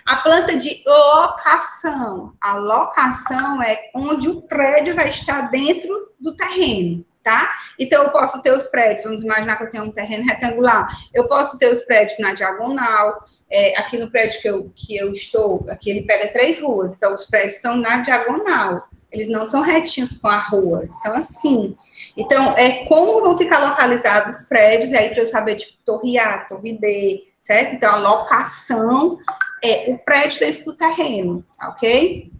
A planta de locação. A locação é onde o prédio vai estar dentro do terreno. Tá? Então, eu posso ter os prédios, vamos imaginar que eu tenho um terreno retangular, eu posso ter os prédios na diagonal, aqui no prédio que eu estou, aqui ele pega 3 ruas, então os prédios são na diagonal, Eles não são retinhos com a rua, eles são assim. Então, como vão ficar localizados os prédios, e aí para eu saber, tipo, torre A, torre B, certo? Então, a locação é o prédio dentro do terreno, ok?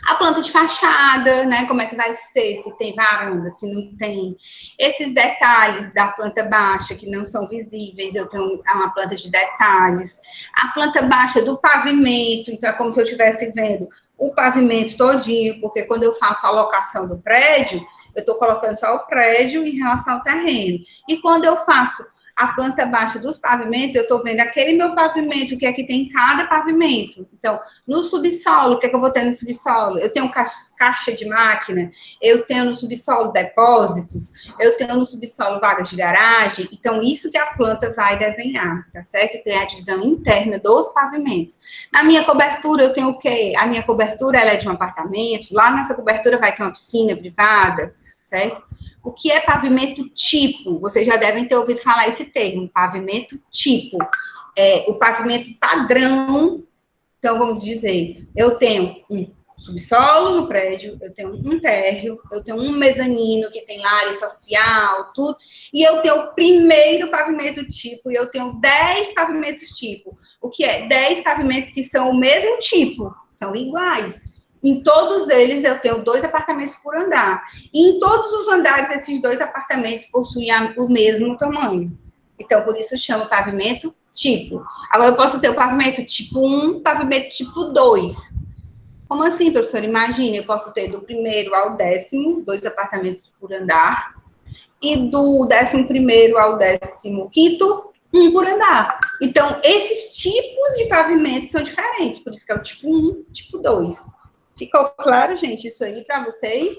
A planta de fachada, né? Como é que vai ser? Se tem varanda, se não tem. Esses detalhes da planta baixa que não são visíveis, eu tenho uma planta de detalhes. A planta baixa do pavimento, então é como se eu estivesse vendo o pavimento todinho, porque quando eu faço a locação do prédio, eu estou colocando só o prédio em relação ao terreno. E quando eu faço a planta baixa dos pavimentos, eu estou vendo aquele meu pavimento, o que é que tem em cada pavimento. Então, no subsolo, o que é que eu vou ter no subsolo? Eu tenho caixa de máquina, eu tenho no subsolo depósitos, eu tenho no subsolo vagas de garagem. Então, isso que a planta vai desenhar, tá certo? Tem a divisão interna dos pavimentos. Na minha cobertura, eu tenho o quê? A minha cobertura, ela é de um apartamento, lá nessa cobertura vai ter uma piscina privada, certo? O que é pavimento tipo? Vocês já devem ter ouvido falar esse termo, pavimento tipo. O pavimento padrão, então vamos dizer, eu tenho um subsolo no prédio, eu tenho um térreo, eu tenho um mezanino que tem área social, tudo, e eu tenho o primeiro pavimento tipo, e eu tenho 10 pavimentos tipo. O que é? 10 pavimentos que são o mesmo tipo, são iguais. Em todos eles, eu tenho 2 apartamentos por andar. E em todos os andares, esses 2 apartamentos possuem o mesmo tamanho. Então, por isso chama pavimento tipo. Agora, eu posso ter o pavimento tipo 1, pavimento tipo 2. Como assim, professora? Imagine, eu posso ter do primeiro ao 10º, 2 apartamentos por andar. E do 11º ao 15º, 1 por andar. Então, esses tipos de pavimentos são diferentes. Por isso que é o tipo 1, tipo 2. Ficou claro, gente, isso aí para vocês?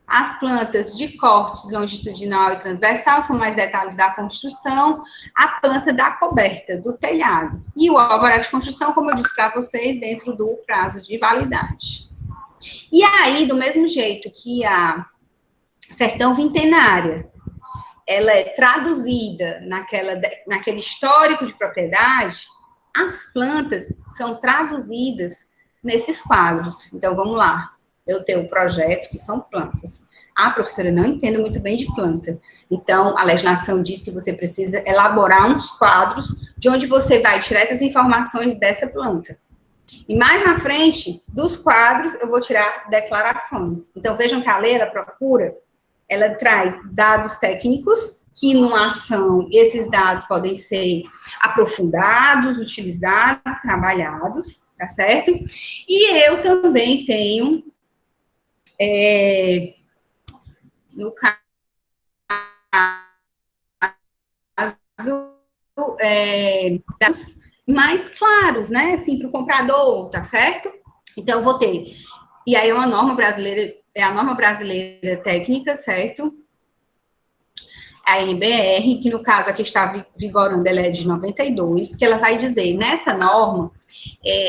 As plantas de cortes longitudinal e transversal são mais detalhes da construção. A planta da coberta, do telhado. E o alvará de construção, como eu disse para vocês, dentro do prazo de validade. E aí, do mesmo jeito que a certidão vintenária, ela é traduzida naquele histórico de propriedade, as plantas são traduzidas nesses quadros. Então, vamos lá. Eu tenho o projeto, que são plantas. Ah, professora, não entendo muito bem de planta. Então, a legislação diz que você precisa elaborar uns quadros de onde você vai tirar essas informações dessa planta. E mais na frente, dos quadros, eu vou tirar declarações. Então, vejam que a lei, ela procura, ela traz dados técnicos, que numa ação, esses dados podem ser aprofundados, utilizados, trabalhados, tá certo? E eu também tenho, no caso, dados mais claros, né, assim, para o comprador, tá certo? Então, eu vou ter, e aí é uma norma brasileira, é a norma brasileira técnica, certo? A NBR, que no caso aqui está vigorando, ela é de 92, que ela vai dizer, nessa norma,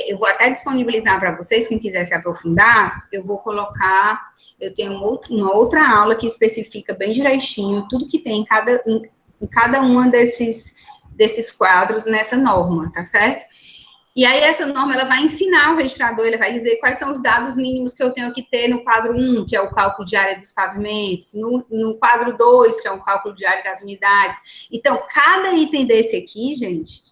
eu vou até disponibilizar para vocês, quem quiser se aprofundar, eu vou colocar, eu tenho uma outra aula que especifica bem direitinho tudo que tem em cada uma desses quadros nessa norma, tá certo? E aí, essa norma, ela vai ensinar o registrador, ele vai dizer quais são os dados mínimos que eu tenho que ter no quadro 1, que é o cálculo de área dos pavimentos, no quadro 2, que é o cálculo de área das unidades. Então, cada item desse aqui, gente,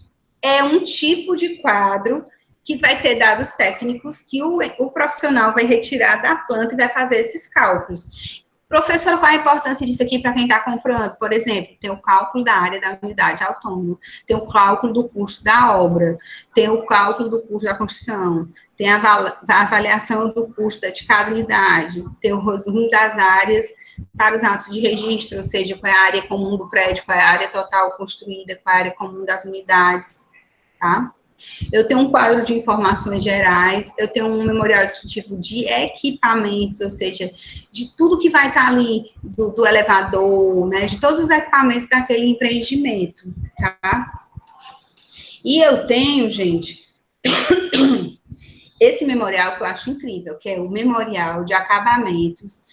é um tipo de quadro que vai ter dados técnicos que o profissional vai retirar da planta e vai fazer esses cálculos. Professora, qual a importância disso aqui para quem está comprando? Por exemplo, tem o cálculo da área da unidade autônoma, tem o cálculo do custo da obra, tem o cálculo do custo da construção, tem a avaliação do custo de cada unidade, tem o resumo das áreas para os atos de registro, ou seja, qual é a área comum do prédio, qual é a área total construída, qual é a área comum das unidades, tá? Eu tenho um quadro de informações gerais, eu tenho um memorial descritivo de equipamentos, ou seja, de tudo que vai estar ali, do elevador, né, de todos os equipamentos daquele empreendimento, tá? E eu tenho, gente, esse memorial que eu acho incrível, que é o memorial de acabamentos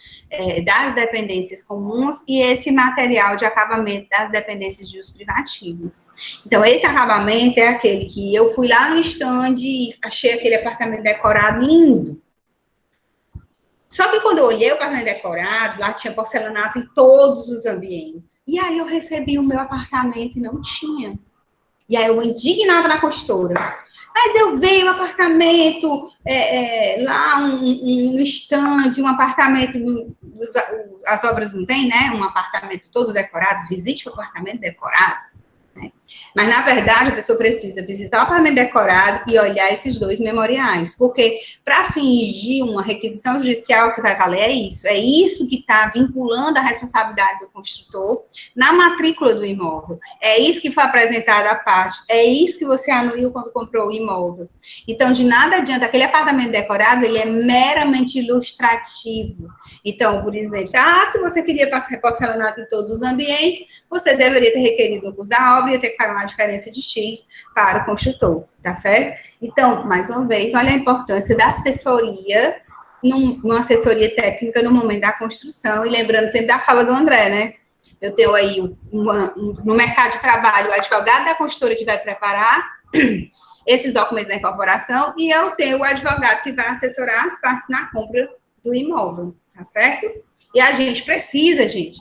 das dependências comuns e esse material de acabamento das dependências de uso privativo. Então, esse acabamento é aquele que eu fui lá no stand e achei aquele apartamento decorado lindo. Só que quando eu olhei o apartamento decorado, lá tinha porcelanato em todos os ambientes. E aí eu recebi o meu apartamento e não tinha. E aí eu indignada na consultora. Mas eu vi um apartamento, lá um stand, um apartamento, as obras não tem, né? Um apartamento todo decorado, visite o apartamento decorado. Né? Mas, na verdade, a pessoa precisa visitar o apartamento decorado e olhar esses dois memoriais, porque para fingir uma requisição judicial, o que vai valer é isso que está vinculando a responsabilidade do construtor na matrícula do imóvel, é isso que foi apresentado à parte, é isso que você anuiu quando comprou o imóvel. Então, de nada adianta, aquele apartamento decorado, ele é meramente ilustrativo. Então, por exemplo, se você queria passar porcelanato em todos os ambientes, você deveria ter requerido no curso da obra, ia ter que pagar uma diferença de X para o construtor, tá certo? Então, mais uma vez, olha a importância da assessoria, numa assessoria técnica no momento da construção, e lembrando sempre da fala do André, né? Eu tenho aí, no mercado de trabalho, o advogado da construtora que vai preparar esses documentos da incorporação, e eu tenho o advogado que vai assessorar as partes na compra do imóvel, tá certo? E a gente precisa, gente,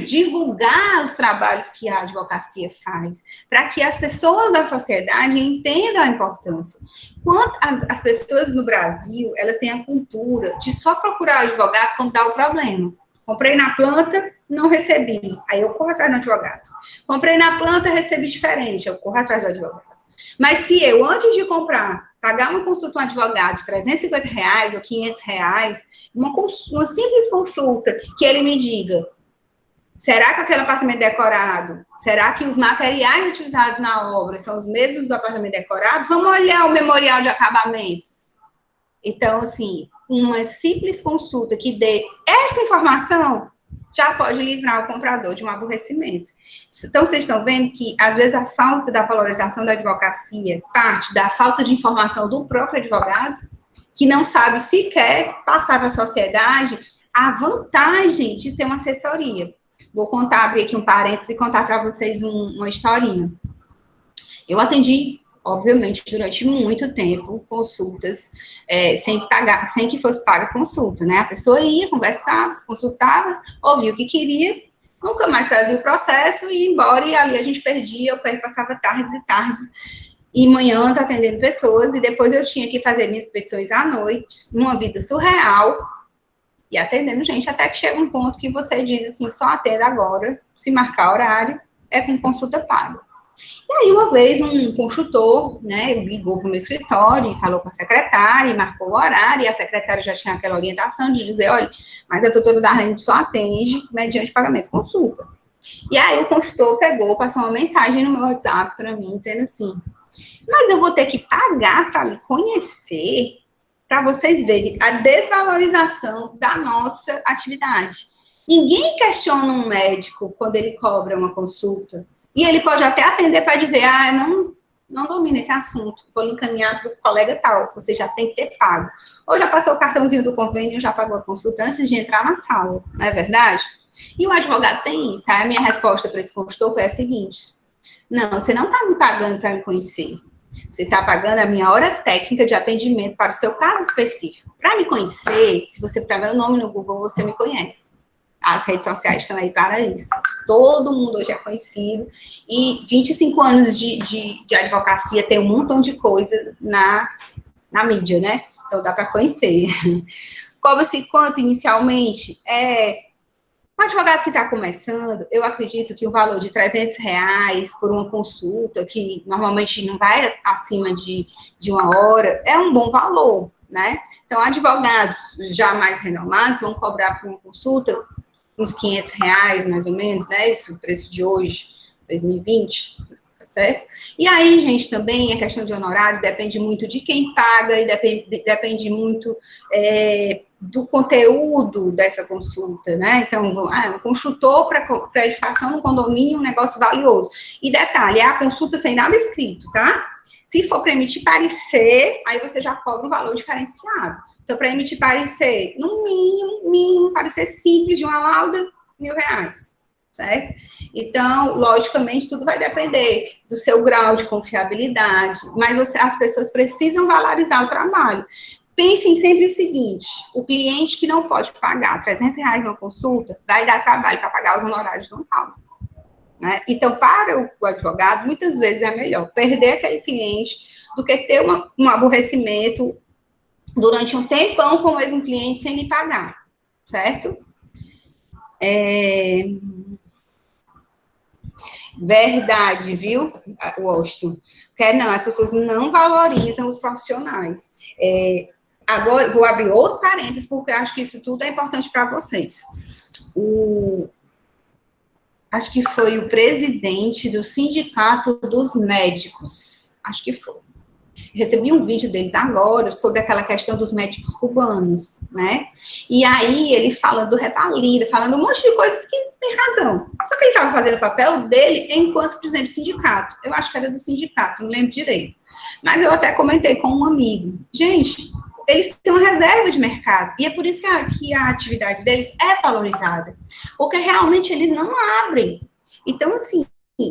divulgar os trabalhos que a advocacia faz, para que as pessoas da sociedade entendam a importância. Quanto as pessoas no Brasil, elas têm a cultura de só procurar o advogado quando dá o problema. Comprei na planta, não recebi, aí eu corro atrás do advogado. Comprei na planta, recebi diferente, eu corro atrás do advogado. Mas se eu, antes de comprar, pagar uma consulta a um advogado de R$350 ou R$500, uma simples consulta, que ele me diga: será que aquele apartamento decorado, será que os materiais utilizados na obra são os mesmos do apartamento decorado? Vamos olhar o memorial de acabamentos. Então, assim, uma simples consulta que dê essa informação já pode livrar o comprador de um aborrecimento. Então, vocês estão vendo que, às vezes, a falta da valorização da advocacia parte da falta de informação do próprio advogado, que não sabe sequer passar para a sociedade a vantagem de ter uma assessoria. Vou abrir aqui um parênteses e contar para vocês uma historinha. Eu atendi, obviamente, durante muito tempo, consultas sem pagar, sem que fosse paga a consulta, né? A pessoa ia, conversava, se consultava, ouvia o que queria, nunca mais fazia o processo e ia embora, e ali a gente perdia, passava tardes e tardes e manhãs atendendo pessoas, e depois eu tinha que fazer minhas petições à noite, numa vida surreal, e atendendo gente, até que chega um ponto que você diz assim, só atenda agora, se marcar horário, é com consulta paga. E aí, uma vez, um consultor, né, ligou para o meu escritório e falou com a secretária, e marcou o horário, e a secretária já tinha aquela orientação de dizer, olha, mas a doutora Darlene só atende mediante pagamento consulta. E aí, o consultor passou uma mensagem no meu WhatsApp para mim, dizendo assim, mas eu vou ter que pagar para lhe conhecer, para vocês verem a desvalorização da nossa atividade. Ninguém questiona um médico quando ele cobra uma consulta. E ele pode até atender para dizer, não domino esse assunto, vou lhe encaminhar para o colega tal, você já tem que ter pago. Ou já passou o cartãozinho do convênio, já pagou a consulta antes de entrar na sala, não é verdade? E o advogado tem isso. A minha resposta para esse consultor foi a seguinte, não, você não está me pagando para me conhecer. Você está pagando a minha hora técnica de atendimento para o seu caso específico. Para me conhecer, se você tiver meu nome no Google, você me conhece. As redes sociais estão aí para isso. Todo mundo hoje é conhecido. E 25 anos de advocacia tem um montão de coisa na mídia, né? Então dá para conhecer. Cobra-se quanto inicialmente? Um advogado que está começando, eu acredito que o valor de R$300 por uma consulta, que normalmente não vai acima de uma hora, é um bom valor, né? Então, advogados já mais renomados vão cobrar por uma consulta uns R$500, mais ou menos, né? Esse é o preço de hoje, 2020, tá certo? E aí, gente, também a questão de honorários depende muito de quem paga e depende muito do conteúdo dessa consulta, né? Então, um consultor para edificação no condomínio, um negócio valioso. E detalhe, é a consulta sem nada escrito, tá? Se for para emitir parecer, aí você já cobra um valor diferenciado. Então, para emitir parecer, no mínimo, parecer simples de uma lauda, R$1.000, certo? Então, logicamente, tudo vai depender do seu grau de confiabilidade, mas as pessoas precisam valorizar o trabalho. Pensem sempre o seguinte, o cliente que não pode pagar R$300 numa consulta, vai dar trabalho para pagar os honorários de uma causa. Né? Então, para o advogado, muitas vezes é melhor perder aquele cliente do que ter um aborrecimento durante um tempão com o mesmo cliente sem lhe pagar, certo? Verdade, viu, Washington? Porque não, as pessoas não valorizam os profissionais. Agora, vou abrir outro parênteses, porque eu acho que isso tudo é importante para vocês. Acho que foi o presidente do Sindicato dos Médicos, acho que foi. Recebi um vídeo deles agora sobre aquela questão dos médicos cubanos, né? E aí ele falando revalida, falando um monte de coisas que tem razão. Só que ele estava fazendo o papel dele enquanto presidente do sindicato. Eu acho que era do sindicato, não lembro direito. Mas eu até comentei com um amigo. Gente, eles têm uma reserva de mercado. E é por isso que a atividade deles é valorizada. Porque realmente eles não abrem. Então, assim,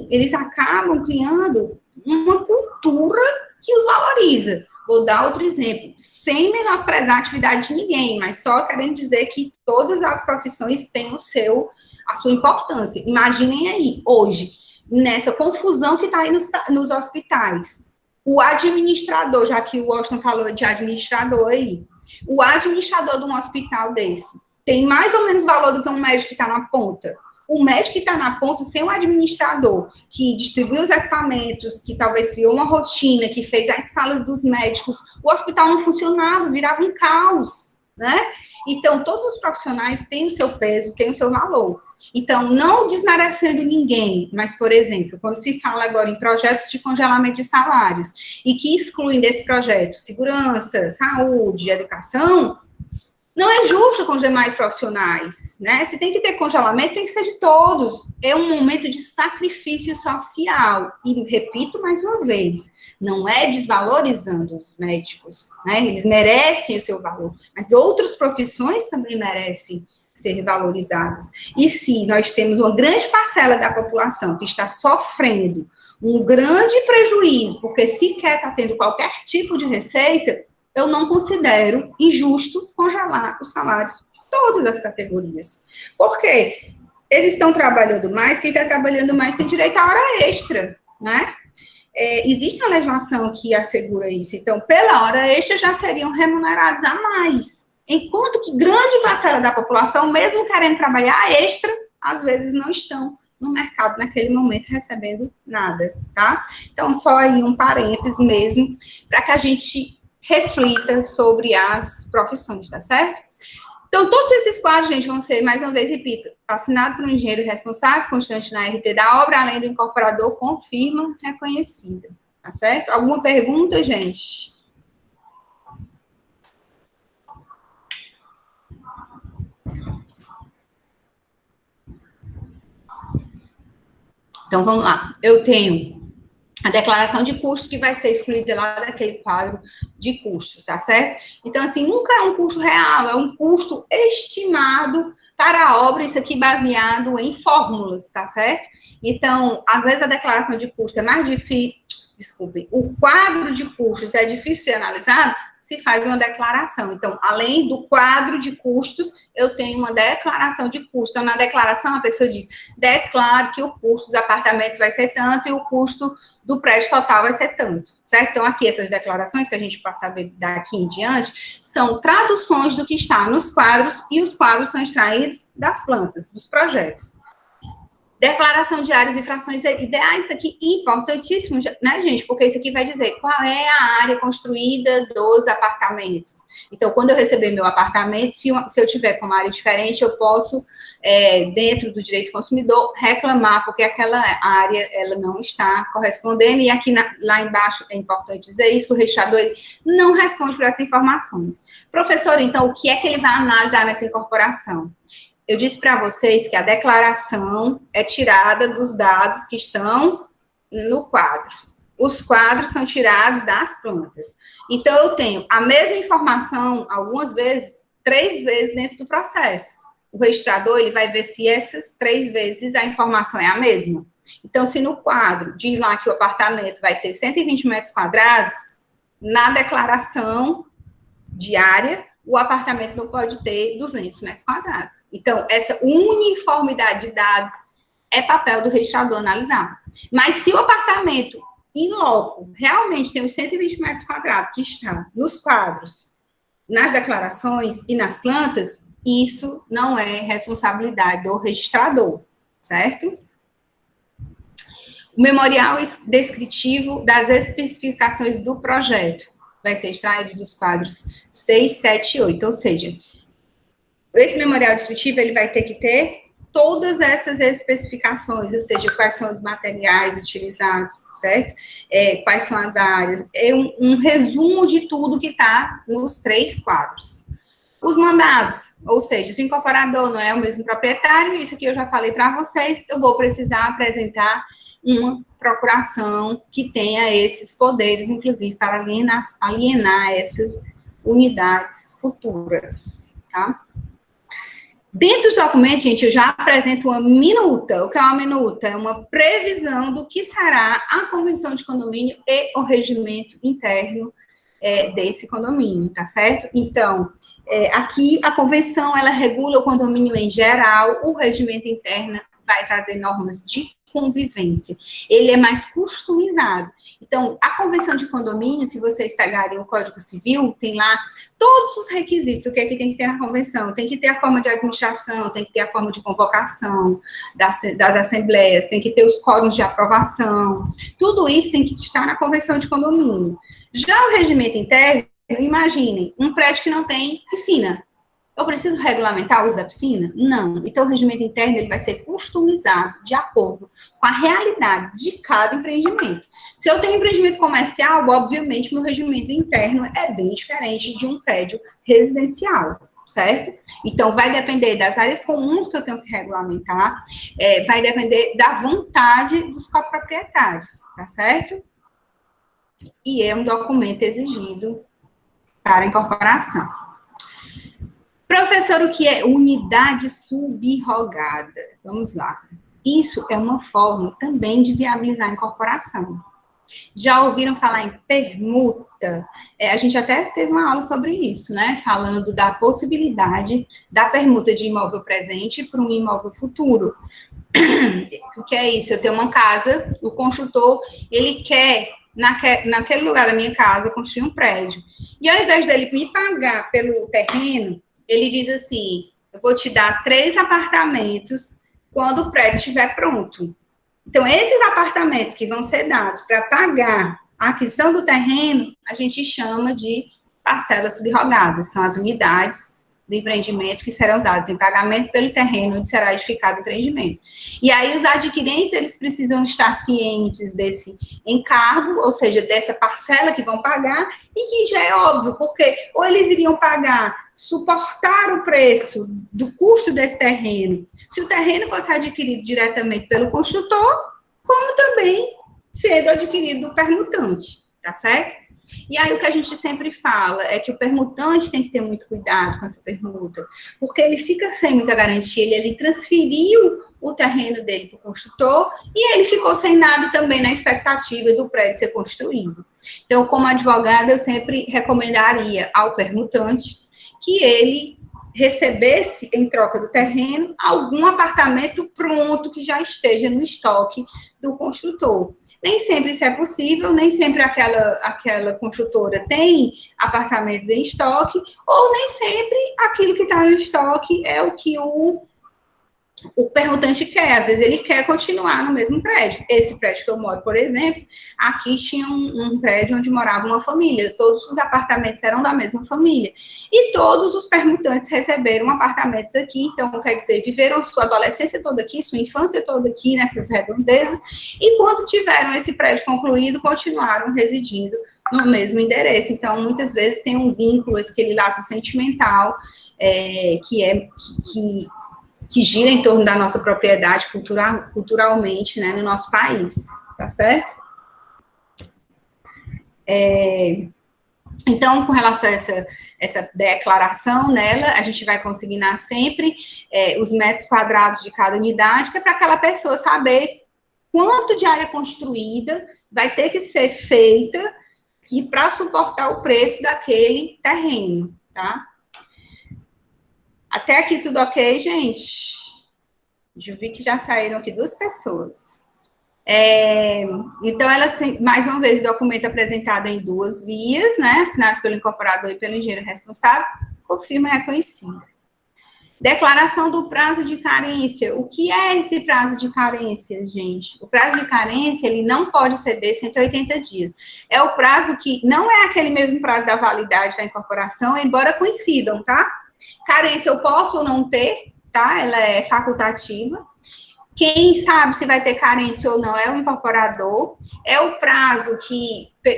eles acabam criando uma cultura que os valoriza. Vou dar outro exemplo, sem menosprezar a atividade de ninguém, mas só querendo dizer que todas as profissões têm a sua importância. Imaginem aí, hoje, nessa confusão que está aí nos hospitais, o administrador, já que o Washington falou de administrador aí, o administrador de um hospital desse tem mais ou menos valor do que um médico que está na ponta. O médico que está na ponta, sem o administrador, que distribuiu os equipamentos, que talvez criou uma rotina, que fez as escalas dos médicos, o hospital não funcionava, virava um caos, né? Então, todos os profissionais têm o seu peso, têm o seu valor. Então, não desmerecendo ninguém, mas, por exemplo, quando se fala agora em projetos de congelamento de salários, e que excluem desse projeto segurança, saúde, educação, não é justo com os demais profissionais, né? Se tem que ter congelamento, tem que ser de todos. É um momento de sacrifício social. E, repito mais uma vez, não é desvalorizando os médicos, né? Eles merecem o seu valor, mas outras profissões também merecem ser valorizadas. E se nós temos uma grande parcela da população que está sofrendo um grande prejuízo, porque sequer está tendo qualquer tipo de receita, eu não considero injusto congelar os salários de todas as categorias. Por quê? Eles estão trabalhando mais, quem está trabalhando mais tem direito à hora extra, né? Existe uma legislação que assegura isso. Então, pela hora extra, já seriam remunerados a mais. Enquanto que grande parcela da população, mesmo querendo trabalhar extra, às vezes não estão no mercado naquele momento recebendo nada, tá? Então, só aí um parêntese mesmo, para que a gente reflita sobre as profissões, tá certo? Então, todos esses quadros, gente, vão ser, mais uma vez, repito, assinado por um engenheiro responsável, constante na RT da obra, além do incorporador com firma reconhecida, tá certo? Alguma pergunta, gente? Então, vamos lá. Eu tenho a declaração de custo que vai ser excluída lá daquele quadro de custos, tá certo? Então, assim, nunca é um custo real, é um custo estimado para a obra, isso aqui baseado em fórmulas, tá certo? Então, às vezes a declaração de custo é mais difícil, desculpe, o quadro de custos é difícil de ser analisado, se faz uma declaração. Então, além do quadro de custos, eu tenho uma declaração de custo. Então, na declaração, a pessoa diz, declaro que o custo dos apartamentos vai ser tanto e o custo do prédio total vai ser tanto, certo? Então, aqui, essas declarações que a gente passa a ver daqui em diante, são traduções do que está nos quadros, e os quadros são extraídos das plantas, dos projetos. Declaração de áreas e frações ideais, isso aqui é importantíssimo, né, gente? Porque isso aqui vai dizer qual é a área construída dos apartamentos. Então, quando eu receber meu apartamento, se eu tiver com uma área diferente, eu posso, dentro do direito do consumidor, reclamar, porque aquela área, ela não está correspondendo, e aqui lá embaixo é importante dizer isso, que o registrador não responde por essas informações. Professor, então, o que é que ele vai analisar nessa incorporação? Eu disse para vocês que a declaração é tirada dos dados que estão no quadro. os quadros são tirados das plantas. Então, eu tenho a mesma informação, algumas vezes, 3 vezes dentro do processo. O registrador, ele vai ver se essas 3 vezes a informação é a mesma. Então, se no quadro diz lá que o apartamento vai ter 120 metros quadrados, na declaração diária, o apartamento não pode ter 200 metros quadrados. Então, essa uniformidade de dados é papel do registrador analisar. Mas se o apartamento, em loco, realmente tem os 120 metros quadrados que está nos quadros, nas declarações e nas plantas, isso não é responsabilidade do registrador, certo? O memorial descritivo das especificações do projeto vai ser extraído dos quadros 6, 7 e 8, ou seja, esse memorial descritivo, ele vai ter que ter todas essas especificações, ou seja, quais são os materiais utilizados, certo? Quais são as áreas, um resumo de tudo que está nos 3 quadros. Os mandados, ou seja, se o incorporador não é o mesmo proprietário, isso aqui eu já falei para vocês, eu vou precisar apresentar uma procuração que tenha esses poderes, inclusive, para alienar essas unidades futuras, tá? Dentro dos documentos, gente, eu já apresento uma minuta. O que é uma minuta? É uma previsão do que será a convenção de condomínio e o regimento interno desse condomínio, tá certo? Então, aqui a convenção, ela regula o condomínio em geral, o regimento interno vai trazer normas de convivência. Ele é mais customizado. Então, a convenção de condomínio, se vocês pegarem o Código Civil, tem lá todos os requisitos, o que é que tem que ter na convenção. Tem que ter a forma de administração, tem que ter a forma de convocação das assembleias, tem que ter os quóruns de aprovação. Tudo isso tem que estar na convenção de condomínio. Já o regimento interno, imaginem, um prédio que não tem piscina. Eu preciso regulamentar o uso da piscina? Não. Então, o regimento interno ele vai ser customizado de acordo com a realidade de cada empreendimento. Se eu tenho empreendimento comercial, obviamente, meu regimento interno é bem diferente de um prédio residencial, certo? Então, vai depender das áreas comuns que eu tenho que regulamentar, vai depender da vontade dos coproprietários, tá certo? E é um documento exigido para a incorporação. Professor, o que é unidade subrogada? Vamos lá. Isso é uma forma também de viabilizar a incorporação. Já ouviram falar em permuta? A gente até teve uma aula sobre isso, né? Falando da possibilidade da permuta de imóvel presente para um imóvel futuro. O que é isso? Eu tenho uma casa, o construtor, ele quer, naquele lugar da minha casa, construir um prédio. E ao invés dele me pagar pelo terreno, ele diz assim, eu vou te dar 3 apartamentos quando o prédio estiver pronto. Então, esses apartamentos que vão ser dados para pagar a aquisição do terreno, a gente chama de parcelas subrogadas. São as unidades do empreendimento que serão dadas em pagamento pelo terreno onde será edificado o empreendimento. E aí, os adquirentes, eles precisam estar cientes desse encargo, ou seja, dessa parcela que vão pagar, e que já é óbvio, porque ou eles iriam pagar, suportar o preço do custo desse terreno, se o terreno fosse adquirido diretamente pelo construtor, como também sendo adquirido do permutante, tá certo? E aí, o que a gente sempre fala é que o permutante tem que ter muito cuidado com essa permuta, porque ele fica sem muita garantia, ele transferiu o terreno dele para o construtor e ele ficou sem nada também na expectativa do prédio ser construído. Então, como advogada, eu sempre recomendaria ao permutante que ele recebesse, em troca do terreno, algum apartamento pronto que já esteja no estoque do construtor. Nem sempre isso é possível, nem sempre aquela construtora tem apartamentos em estoque, ou nem sempre aquilo que está no estoque é o que o permutante quer. Às vezes ele quer continuar no mesmo prédio. Esse prédio que eu moro, por exemplo, aqui tinha um prédio onde morava uma família, todos os apartamentos eram da mesma família, e todos os permutantes receberam apartamentos aqui, então, quer dizer, viveram sua adolescência toda aqui, sua infância toda aqui, nessas redondezas, e quando tiveram esse prédio concluído, continuaram residindo no mesmo endereço. Então, muitas vezes tem um vínculo, aquele laço sentimental, que gira em torno da nossa propriedade culturalmente, né, no nosso país, tá certo? Então, com relação a essa declaração nela, a gente vai consignar sempre os metros quadrados de cada unidade, que é para aquela pessoa saber quanto de área construída vai ter que ser feita para suportar o preço daquele terreno, tá? Até aqui tudo ok, gente? Eu vi que já saíram aqui 2 pessoas. Então, ela tem, mais uma vez, o documento apresentado em 2 vias, né? Assinados pelo incorporador e pelo engenheiro responsável, confirma e reconhecido. Declaração do prazo de carência. O que é esse prazo de carência, gente? O prazo de carência, ele não pode exceder 180 dias. É o prazo que não é aquele mesmo prazo da validade da incorporação, embora coincidam, tá? Carência eu posso ou não ter, tá? Ela é facultativa. Quem sabe se vai ter carência ou não é o incorporador. É o prazo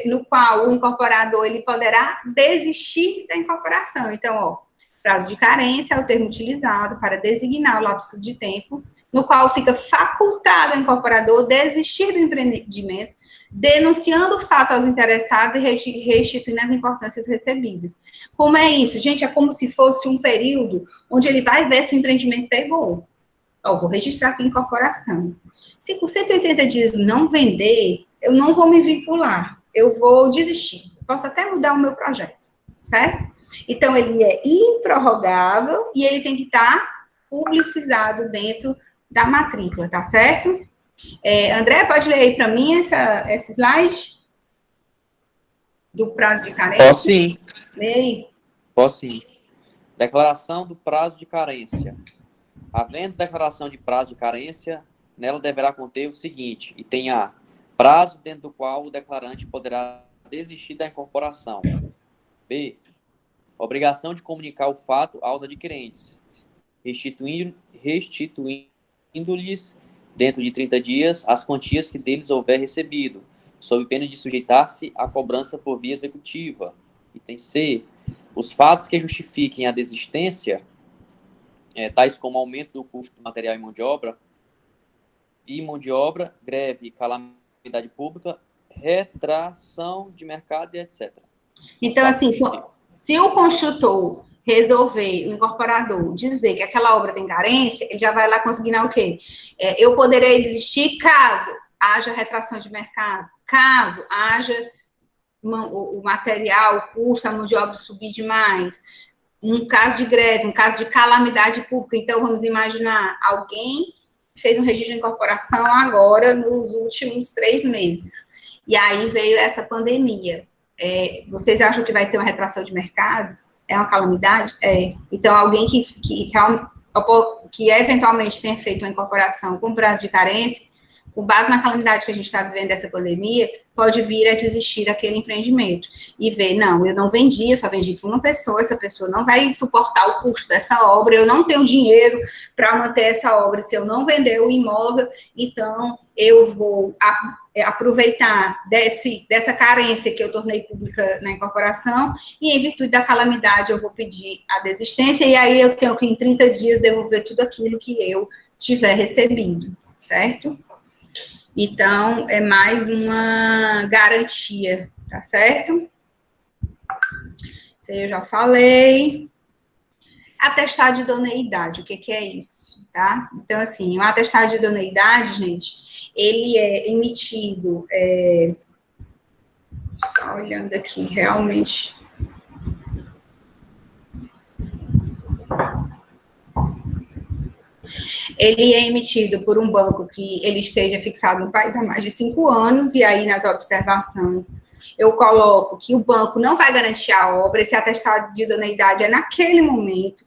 no qual o incorporador ele poderá desistir da incorporação. Então, ó, prazo de carência é o termo utilizado para designar o lapso de tempo no qual fica facultado ao incorporador desistir do empreendimento, denunciando o fato aos interessados e restituindo as importâncias recebidas. Como é isso? Gente, é como se fosse um período onde ele vai ver se o empreendimento pegou. Ó, vou registrar aqui incorporação. Se por 180 dias não vender, eu não vou me vincular, eu vou desistir. Posso até mudar o meu projeto, certo? Então, ele é improrrogável e ele tem que estar publicizado dentro da matrícula, tá certo? André, pode ler aí para mim esse slide? Do prazo de carência? Posso sim. Lê aí. Posso sim. Declaração do prazo de carência. Havendo declaração de prazo de carência, nela deverá conter o seguinte: item A, prazo dentro do qual o declarante poderá desistir da incorporação. B, obrigação de comunicar o fato aos adquirentes, restituindo-lhes, dentro de 30 dias, as quantias que deles houver recebido, sob pena de sujeitar-se à cobrança por via executiva. Item C, os fatos que justifiquem a desistência, tais como aumento do custo do material e mão de obra, greve, calamidade pública, retração de mercado e etc. Então, assim, se o construtor resolver, o incorporador, dizer que aquela obra tem carência, ele já vai lá consignar o quê? Eu poderei desistir caso haja retração de mercado, caso haja o material, o custo, a mão de obra subir demais, um caso de greve, um caso de calamidade pública. Então, vamos imaginar, alguém fez um registro de incorporação agora, nos últimos 3 meses, e aí veio essa pandemia. Vocês acham que vai ter uma retração de mercado? É uma calamidade? Então, alguém que eventualmente tenha feito uma incorporação com prazo de carência, com base na calamidade que a gente está vivendo dessa pandemia, pode vir a desistir daquele empreendimento e ver, não, eu não vendi, eu só vendi para uma pessoa, essa pessoa não vai suportar o custo dessa obra, eu não tenho dinheiro para manter essa obra, se eu não vender o imóvel, então eu vou aproveitar dessa carência que eu tornei pública na incorporação e, em virtude da calamidade, eu vou pedir a desistência e aí eu tenho que, em 30 dias, devolver tudo aquilo que eu tiver recebido, certo? Então, é mais uma garantia, tá certo? Isso aí eu já falei. Atestado de idoneidade, o que é isso, tá? Então, assim, o atestado de idoneidade, gente, ele é emitido, só olhando aqui, realmente... Ele é emitido por um banco que ele esteja fixado no país há mais de 5 anos, e aí nas observações eu coloco que o banco não vai garantir a obra, esse atestado de idoneidade é naquele momento,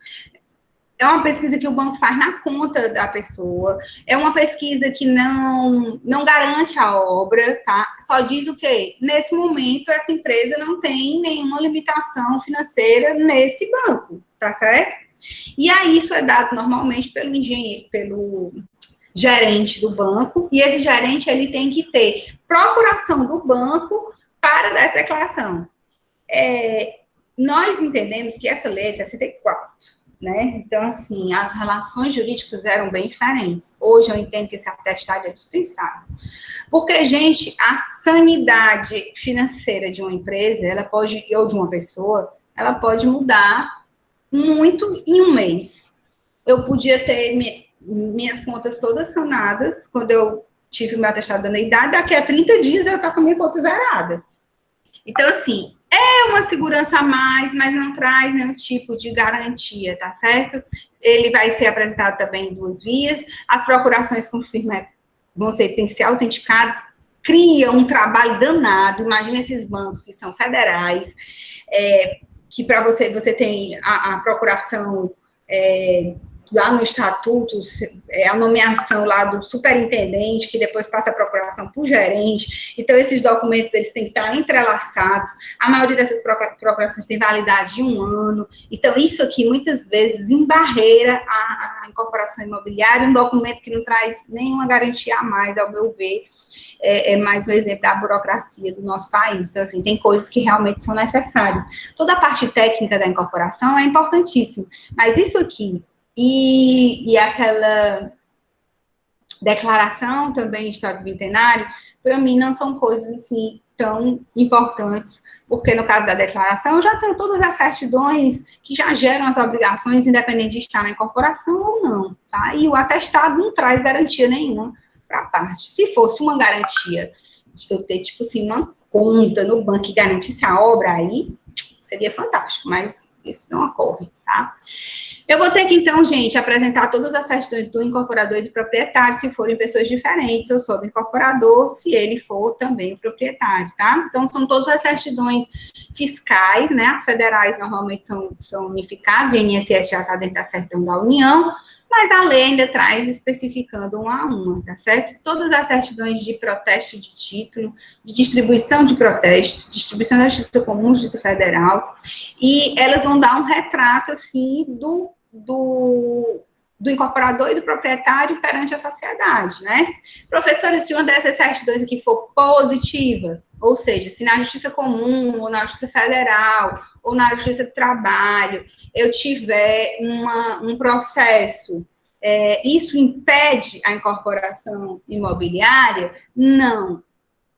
é uma pesquisa que o banco faz na conta da pessoa, é uma pesquisa que não garante a obra, tá? Só diz o quê? Nesse momento, essa empresa não tem nenhuma limitação financeira nesse banco, tá certo? E aí, isso é dado normalmente pelo engenheiro, pelo gerente do banco, e esse gerente, ele tem que ter procuração do banco para dar essa declaração. Nós entendemos que essa lei 64, né? Então, assim, as relações jurídicas eram bem diferentes. Hoje eu entendo que esse atestado é dispensável. Porque, gente, a sanidade financeira de uma empresa, ela pode, ou de uma pessoa, ela pode mudar muito em um mês. Eu podia ter minhas contas todas sanadas quando eu tive o meu atestado da anuidade, daqui a 30 dias eu estou com a minha conta zerada. Então, assim, é uma segurança a mais, mas não traz nenhum tipo de garantia, tá certo? Ele vai ser apresentado também em 2 vias, as procurações com firma tem que ser autenticadas, cria um trabalho danado, imagina esses bancos que são federais, que para você tem a procuração lá no estatuto, a nomeação lá do superintendente, que depois passa a procuração para o gerente. Então, esses documentos, eles têm que estar entrelaçados. A maioria dessas procurações tem validade de 1 ano. Então, isso aqui, muitas vezes, embarreira a incorporação imobiliária, um documento que não traz nenhuma garantia a mais, ao meu ver. É mais um exemplo da burocracia do nosso país. Então, assim, tem coisas que realmente são necessárias. Toda a parte técnica da incorporação é importantíssima. Mas isso aqui, e aquela declaração também histórico bientenário, para mim não são coisas assim tão importantes, porque no caso da declaração eu já tenho todas as certidões que já geram as obrigações, independente de estar na incorporação ou não, tá? E o atestado não traz garantia nenhuma para a parte. Se fosse uma garantia de eu ter, tipo assim, uma conta no banco que garantisse a obra, aí seria fantástico, mas isso não ocorre, tá? Eu vou ter que, então, gente, apresentar todas as certidões do incorporador e do proprietário, se forem pessoas diferentes, eu sou do incorporador, se ele for também o proprietário, tá? Então, são todas as certidões fiscais, né? As federais normalmente são unificadas, o INSS já está dentro da certidão da União, mas a lei ainda traz especificando uma a uma, tá certo? Todas as certidões de protesto de título, de distribuição de protesto, distribuição da Justiça Comum, Justiça Federal, e elas vão dar um retrato, assim, do incorporador e do proprietário perante a sociedade, né? Professora, se uma dessas certidões aqui for positiva, ou seja, se na Justiça Comum, ou na Justiça Federal, ou na Justiça do Trabalho, eu tiver um processo, isso impede a incorporação imobiliária? Não.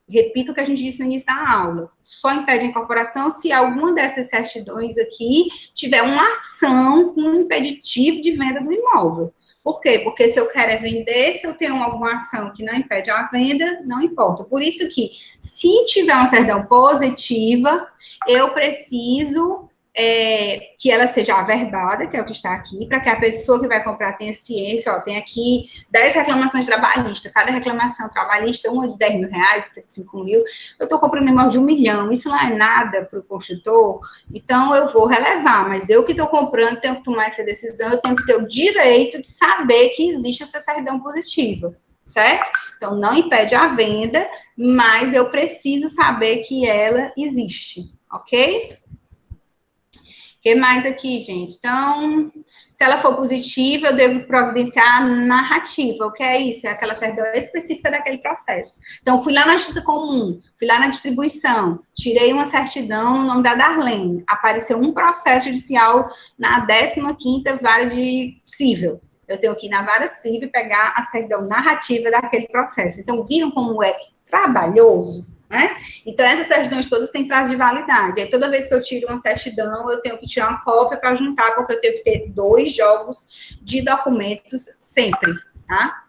Repito o que a gente disse no início da aula. Só impede a incorporação se alguma dessas certidões aqui tiver uma ação com um impeditivo de venda do imóvel. Por quê? Porque se eu quero vender, se eu tenho alguma ação que não impede a venda, não importa. Por isso que, se tiver uma certidão positiva, eu preciso que ela seja averbada, que é o que está aqui, para que a pessoa que vai comprar tenha ciência, tem aqui 10 reclamações trabalhistas, cada reclamação trabalhista, uma de 10 mil reais, outra de 5 mil, eu estou comprando um imóvel de 1 milhão, isso não é nada para o construtor, então eu vou relevar, mas eu que estou comprando tenho que tomar essa decisão, eu tenho que ter o direito de saber que existe essa certidão positiva, certo? Então, não impede a venda, mas eu preciso saber que ela existe, ok? O que mais aqui, gente? Então, se ela for positiva, eu devo providenciar a narrativa. O que é isso? É aquela certidão específica daquele processo. Então, fui lá na Justiça Comum, fui lá na distribuição, tirei uma certidão no nome da Darlene. Apareceu um processo judicial na 15ª vara de cível. Eu tenho que ir na vara civil e pegar a certidão narrativa daquele processo. Então, viram como é trabalhoso? Né? Então, essas certidões todas têm prazo de validade. Aí, toda vez que eu tiro uma certidão, eu tenho que tirar uma cópia para juntar, porque eu tenho que ter 2 jogos de documentos sempre, tá?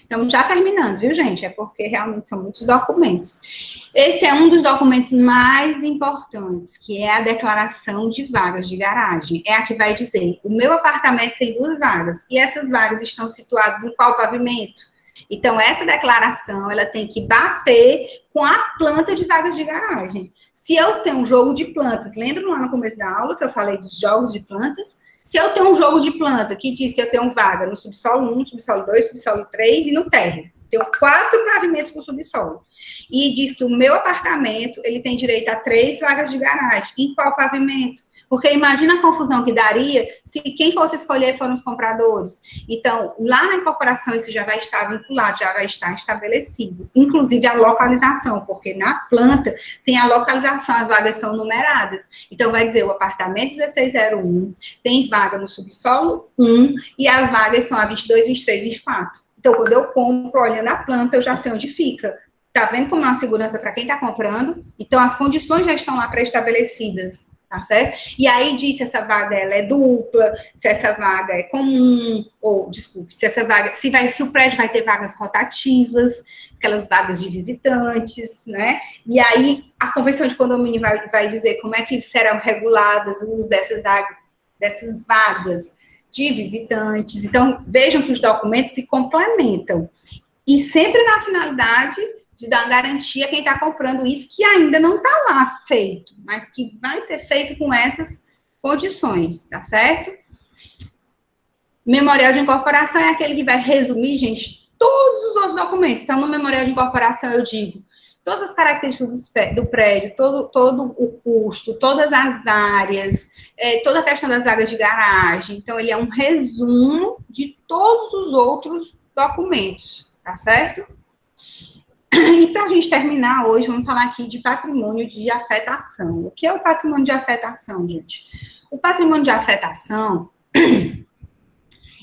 Então, já terminando, viu, gente? É porque realmente são muitos documentos. Esse é um dos documentos mais importantes, que é a declaração de vagas de garagem. É a que vai dizer, o meu apartamento tem 2 vagas, e essas vagas estão situadas em qual pavimento? Então, essa declaração, ela tem que bater com a planta de vagas de garagem. Se eu tenho um jogo de plantas, lembra lá no começo da aula que eu falei dos jogos de plantas? Se eu tenho um jogo de planta que diz que eu tenho vaga no subsolo 1, subsolo 2, subsolo 3 e no térreo, tenho 4 pavimentos com subsolo. E diz que o meu apartamento, ele tem direito a 3 vagas de garagem. Em qual pavimento? Porque imagina a confusão que daria se quem fosse escolher foram os compradores. Então, lá na incorporação, isso já vai estar vinculado, já vai estar estabelecido. Inclusive a localização, porque na planta tem a localização, as vagas são numeradas. Então, vai dizer o apartamento 1601 tem vaga no subsolo 1 e as vagas são a 22, 23, 24. Então, quando eu compro, olhando a planta, eu já sei onde fica. Tá vendo como é uma segurança para quem está comprando? Então, as condições já estão lá pré-estabelecidas, tá certo? E aí diz se essa vaga ela é dupla, se essa vaga é comum, ou, desculpe, se essa vaga, se o prédio vai ter vagas rotativas, aquelas vagas de visitantes, né? E aí a convenção de condomínio vai dizer como é que serão reguladas o uso dessas vagas de visitantes. Então, vejam que os documentos se complementam. E sempre na finalidade de dar garantia a quem está comprando isso, que ainda não está lá feito, mas que vai ser feito com essas condições, tá certo? Memorial de incorporação é aquele que vai resumir, gente, todos os outros documentos. Então, no memorial de incorporação, eu digo todas as características do prédio, todo o custo, todas as áreas, toda a questão das vagas de garagem. Então, ele é um resumo de todos os outros documentos, tá certo? E para a gente terminar hoje, vamos falar aqui de patrimônio de afetação. O que é o patrimônio de afetação, gente? O patrimônio de afetação,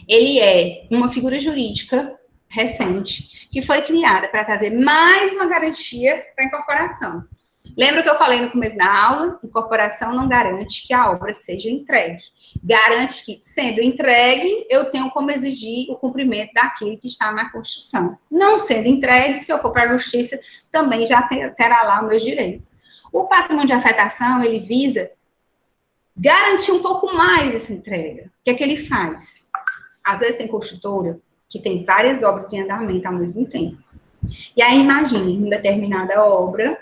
ele é uma figura jurídica recente que foi criada para trazer mais uma garantia para a incorporação. Lembra que eu falei no começo da aula? Incorporação não garante que a obra seja entregue. Garante que, sendo entregue, eu tenho como exigir o cumprimento daquilo que está na Constituição. Não sendo entregue, se eu for para a Justiça, também já terá lá os meus direitos. O patrimônio de afetação, ele visa garantir um pouco mais essa entrega. O que é que ele faz? Às vezes tem construtora que tem várias obras em andamento ao mesmo tempo. E aí, imagine, em determinada obra,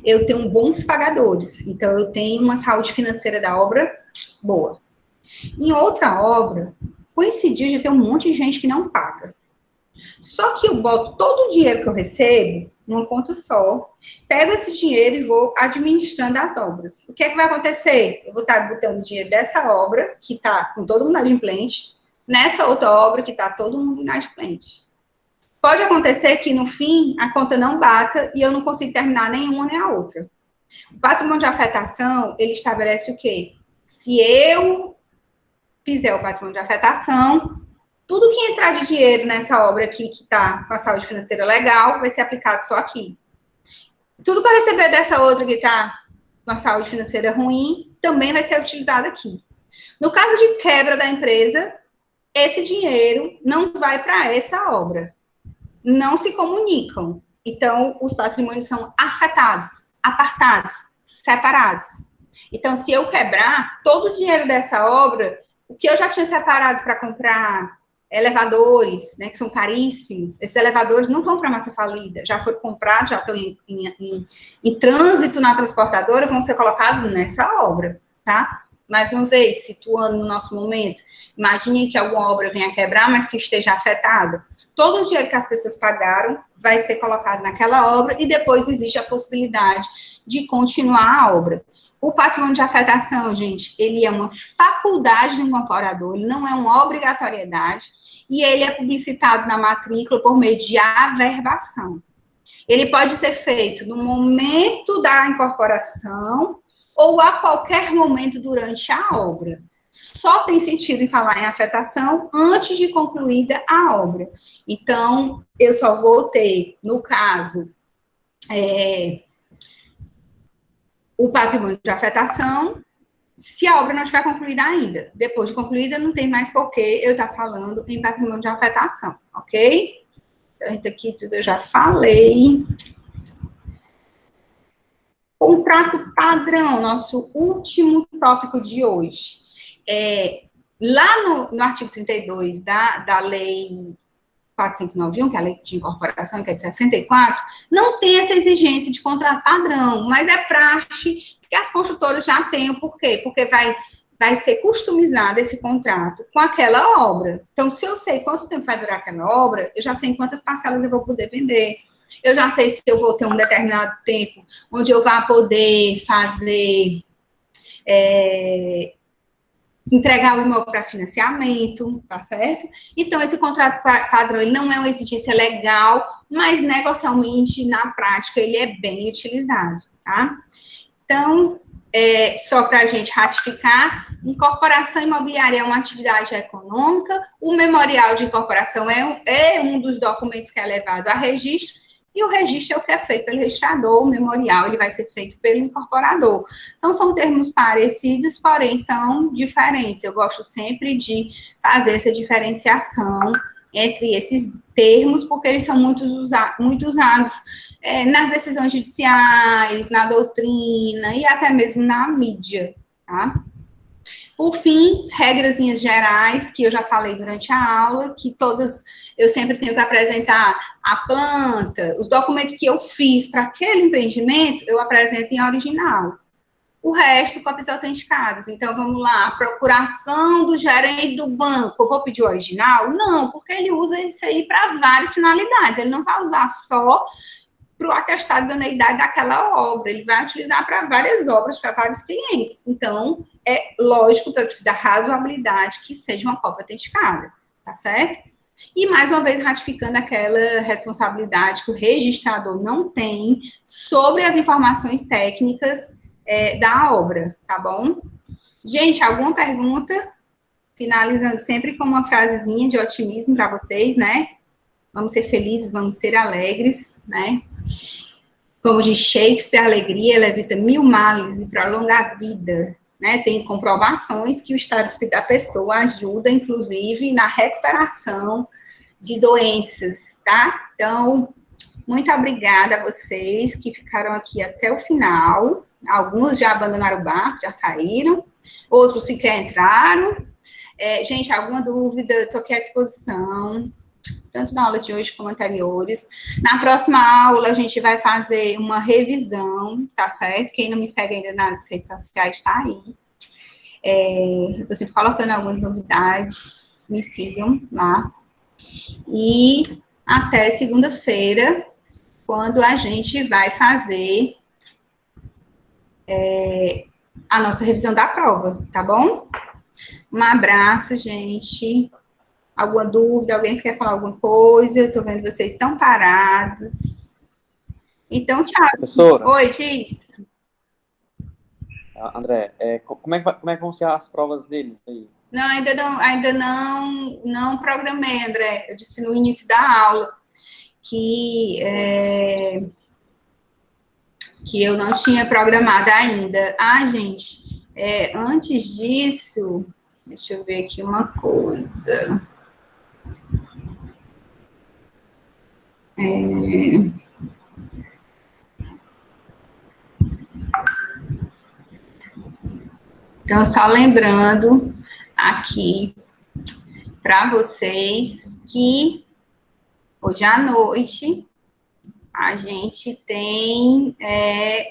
eu tenho bons pagadores, então eu tenho uma saúde financeira da obra boa. Em outra obra, coincidiu de ter um monte de gente que não paga. Só que eu boto todo o dinheiro que eu recebo numa conta só, pego esse dinheiro e vou administrando as obras. O que é que vai acontecer? Eu vou estar botando o dinheiro dessa obra, que está com todo mundo inadimplente, nessa outra obra que está todo mundo inadimplente. Pode acontecer que, no fim, a conta não bata e eu não consigo terminar nenhuma nem a outra. O patrimônio de afetação, ele estabelece o quê? Se eu fizer o patrimônio de afetação, tudo que entrar de dinheiro nessa obra aqui, que está com a saúde financeira legal, vai ser aplicado só aqui. Tudo que eu receber dessa outra que está com a saúde financeira ruim, também vai ser utilizado aqui. No caso de quebra da empresa, esse dinheiro não vai para essa obra. Não se comunicam. Então, os patrimônios são afetados, apartados, separados. Então, se eu quebrar todo o dinheiro dessa obra, o que eu já tinha separado para comprar elevadores, né, que são caríssimos, esses elevadores não vão para massa falida, já foram comprados, já estão em trânsito na transportadora, vão ser colocados nessa obra, tá? Mais uma vez, situando no nosso momento, imagine que alguma obra venha a quebrar, mas que esteja afetada. Todo o dinheiro que as pessoas pagaram vai ser colocado naquela obra e depois existe a possibilidade de continuar a obra. O patrimônio de afetação, gente, ele é uma faculdade do incorporador, ele não é uma obrigatoriedade e ele é publicitado na matrícula por meio de averbação. Ele pode ser feito no momento da incorporação ou a qualquer momento durante a obra. Só tem sentido em falar em afetação antes de concluída a obra. Então, eu só vou ter, no caso, o patrimônio de afetação, se a obra não estiver concluída ainda. Depois de concluída, não tem mais porquê eu estar falando em patrimônio de afetação, ok? Então, aqui tudo eu já falei. Contrato padrão, nosso último tópico de hoje. Lá no artigo 32 da Lei 4591, que é a Lei de Incorporação, que é de 64, não tem essa exigência de contrato padrão, mas é praxe que as construtoras já têm. Por quê? Porque vai vai ser customizado esse contrato com aquela obra. Então, se eu sei quanto tempo vai durar aquela obra, eu já sei em quantas parcelas eu vou poder vender. Eu já sei se eu vou ter um determinado tempo onde eu vou poder fazer, entregar o imóvel para financiamento, tá certo? Então, esse contrato padrão, ele não é uma exigência legal, mas negocialmente, na prática, ele é bem utilizado, tá? Então, só para a gente ratificar, incorporação imobiliária é uma atividade econômica, o memorial de incorporação é um dos documentos que é levado a registro, e o registro é o que é feito pelo registrador, o memorial ele vai ser feito pelo incorporador. Então, são termos parecidos, porém são diferentes. Eu gosto sempre de fazer essa diferenciação entre esses termos, porque eles são muito usados nas decisões judiciais, na doutrina e até mesmo na mídia, tá? Por fim, regrazinhas gerais, que eu já falei durante a aula, que todas eu sempre tenho que apresentar a planta, os documentos que eu fiz para aquele empreendimento, eu apresento em original. O resto, cópias autenticadas. Então, vamos lá, procuração do gerente do banco. Eu vou pedir o original? Não, porque ele usa isso aí para várias finalidades. Ele não vai usar só para o atestado de idoneidade daquela obra. Ele vai utilizar para várias obras, para vários clientes. Então, é lógico, pelo princípio da razoabilidade, que seja uma cópia autenticada, tá certo? E, mais uma vez, ratificando aquela responsabilidade que o registrador não tem sobre as informações técnicas da obra, tá bom? Gente, alguma pergunta? Finalizando sempre com uma frasezinha de otimismo para vocês, né? Vamos ser felizes, vamos ser alegres, né? Como diz Shakespeare, a alegria ela evita 1000 males e prolonga a vida, né? Tem comprovações que o estado de espírito da pessoa ajuda, inclusive, na recuperação de doenças, tá? Então, muito obrigada a vocês que ficaram aqui até o final. Alguns já abandonaram o barco, já saíram. Outros sequer entraram. Gente, alguma dúvida, estou aqui à disposição, tanto na aula de hoje como anteriores. Na próxima aula, a gente vai fazer uma revisão, tá certo? Quem não me segue ainda nas redes sociais, tá aí. Estou sempre colocando algumas novidades, me sigam lá. E até segunda-feira, quando a gente vai fazer a nossa revisão da prova, tá bom? Um abraço, gente. Alguma dúvida? Alguém quer falar alguma coisa? Eu tô vendo vocês tão parados. Então, tchau. Professora. Oi, diz. André, como é que vão ser as provas deles aí? Não, ainda não programei, André. Eu disse no início da aula que eu não tinha programado ainda. Gente, antes disso, deixa eu ver aqui uma coisa. Então, só lembrando aqui para vocês que hoje à noite a gente tem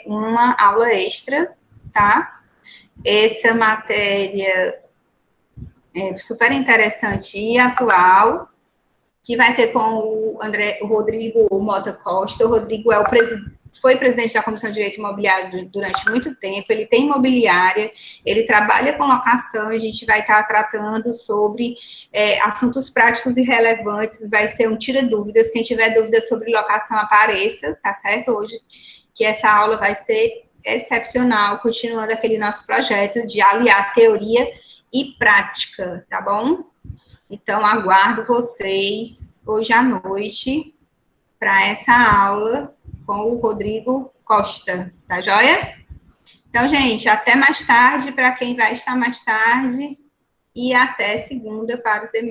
uma aula extra, tá? Essa matéria é super interessante e atual, que vai ser com o Rodrigo Mota Costa. O Rodrigo foi presidente da Comissão de Direito Imobiliário durante muito tempo, ele tem imobiliária, ele trabalha com locação, a gente vai estar tratando sobre assuntos práticos e relevantes, vai ser um tira-dúvidas, quem tiver dúvidas sobre locação apareça, tá certo? Hoje, que essa aula vai ser excepcional, continuando aquele nosso projeto de aliar teoria e prática, tá bom? Então, aguardo vocês hoje à noite para essa aula com o Rodrigo Costa, tá joia? Então, gente, até mais tarde para quem vai estar mais tarde e até segunda para os demais.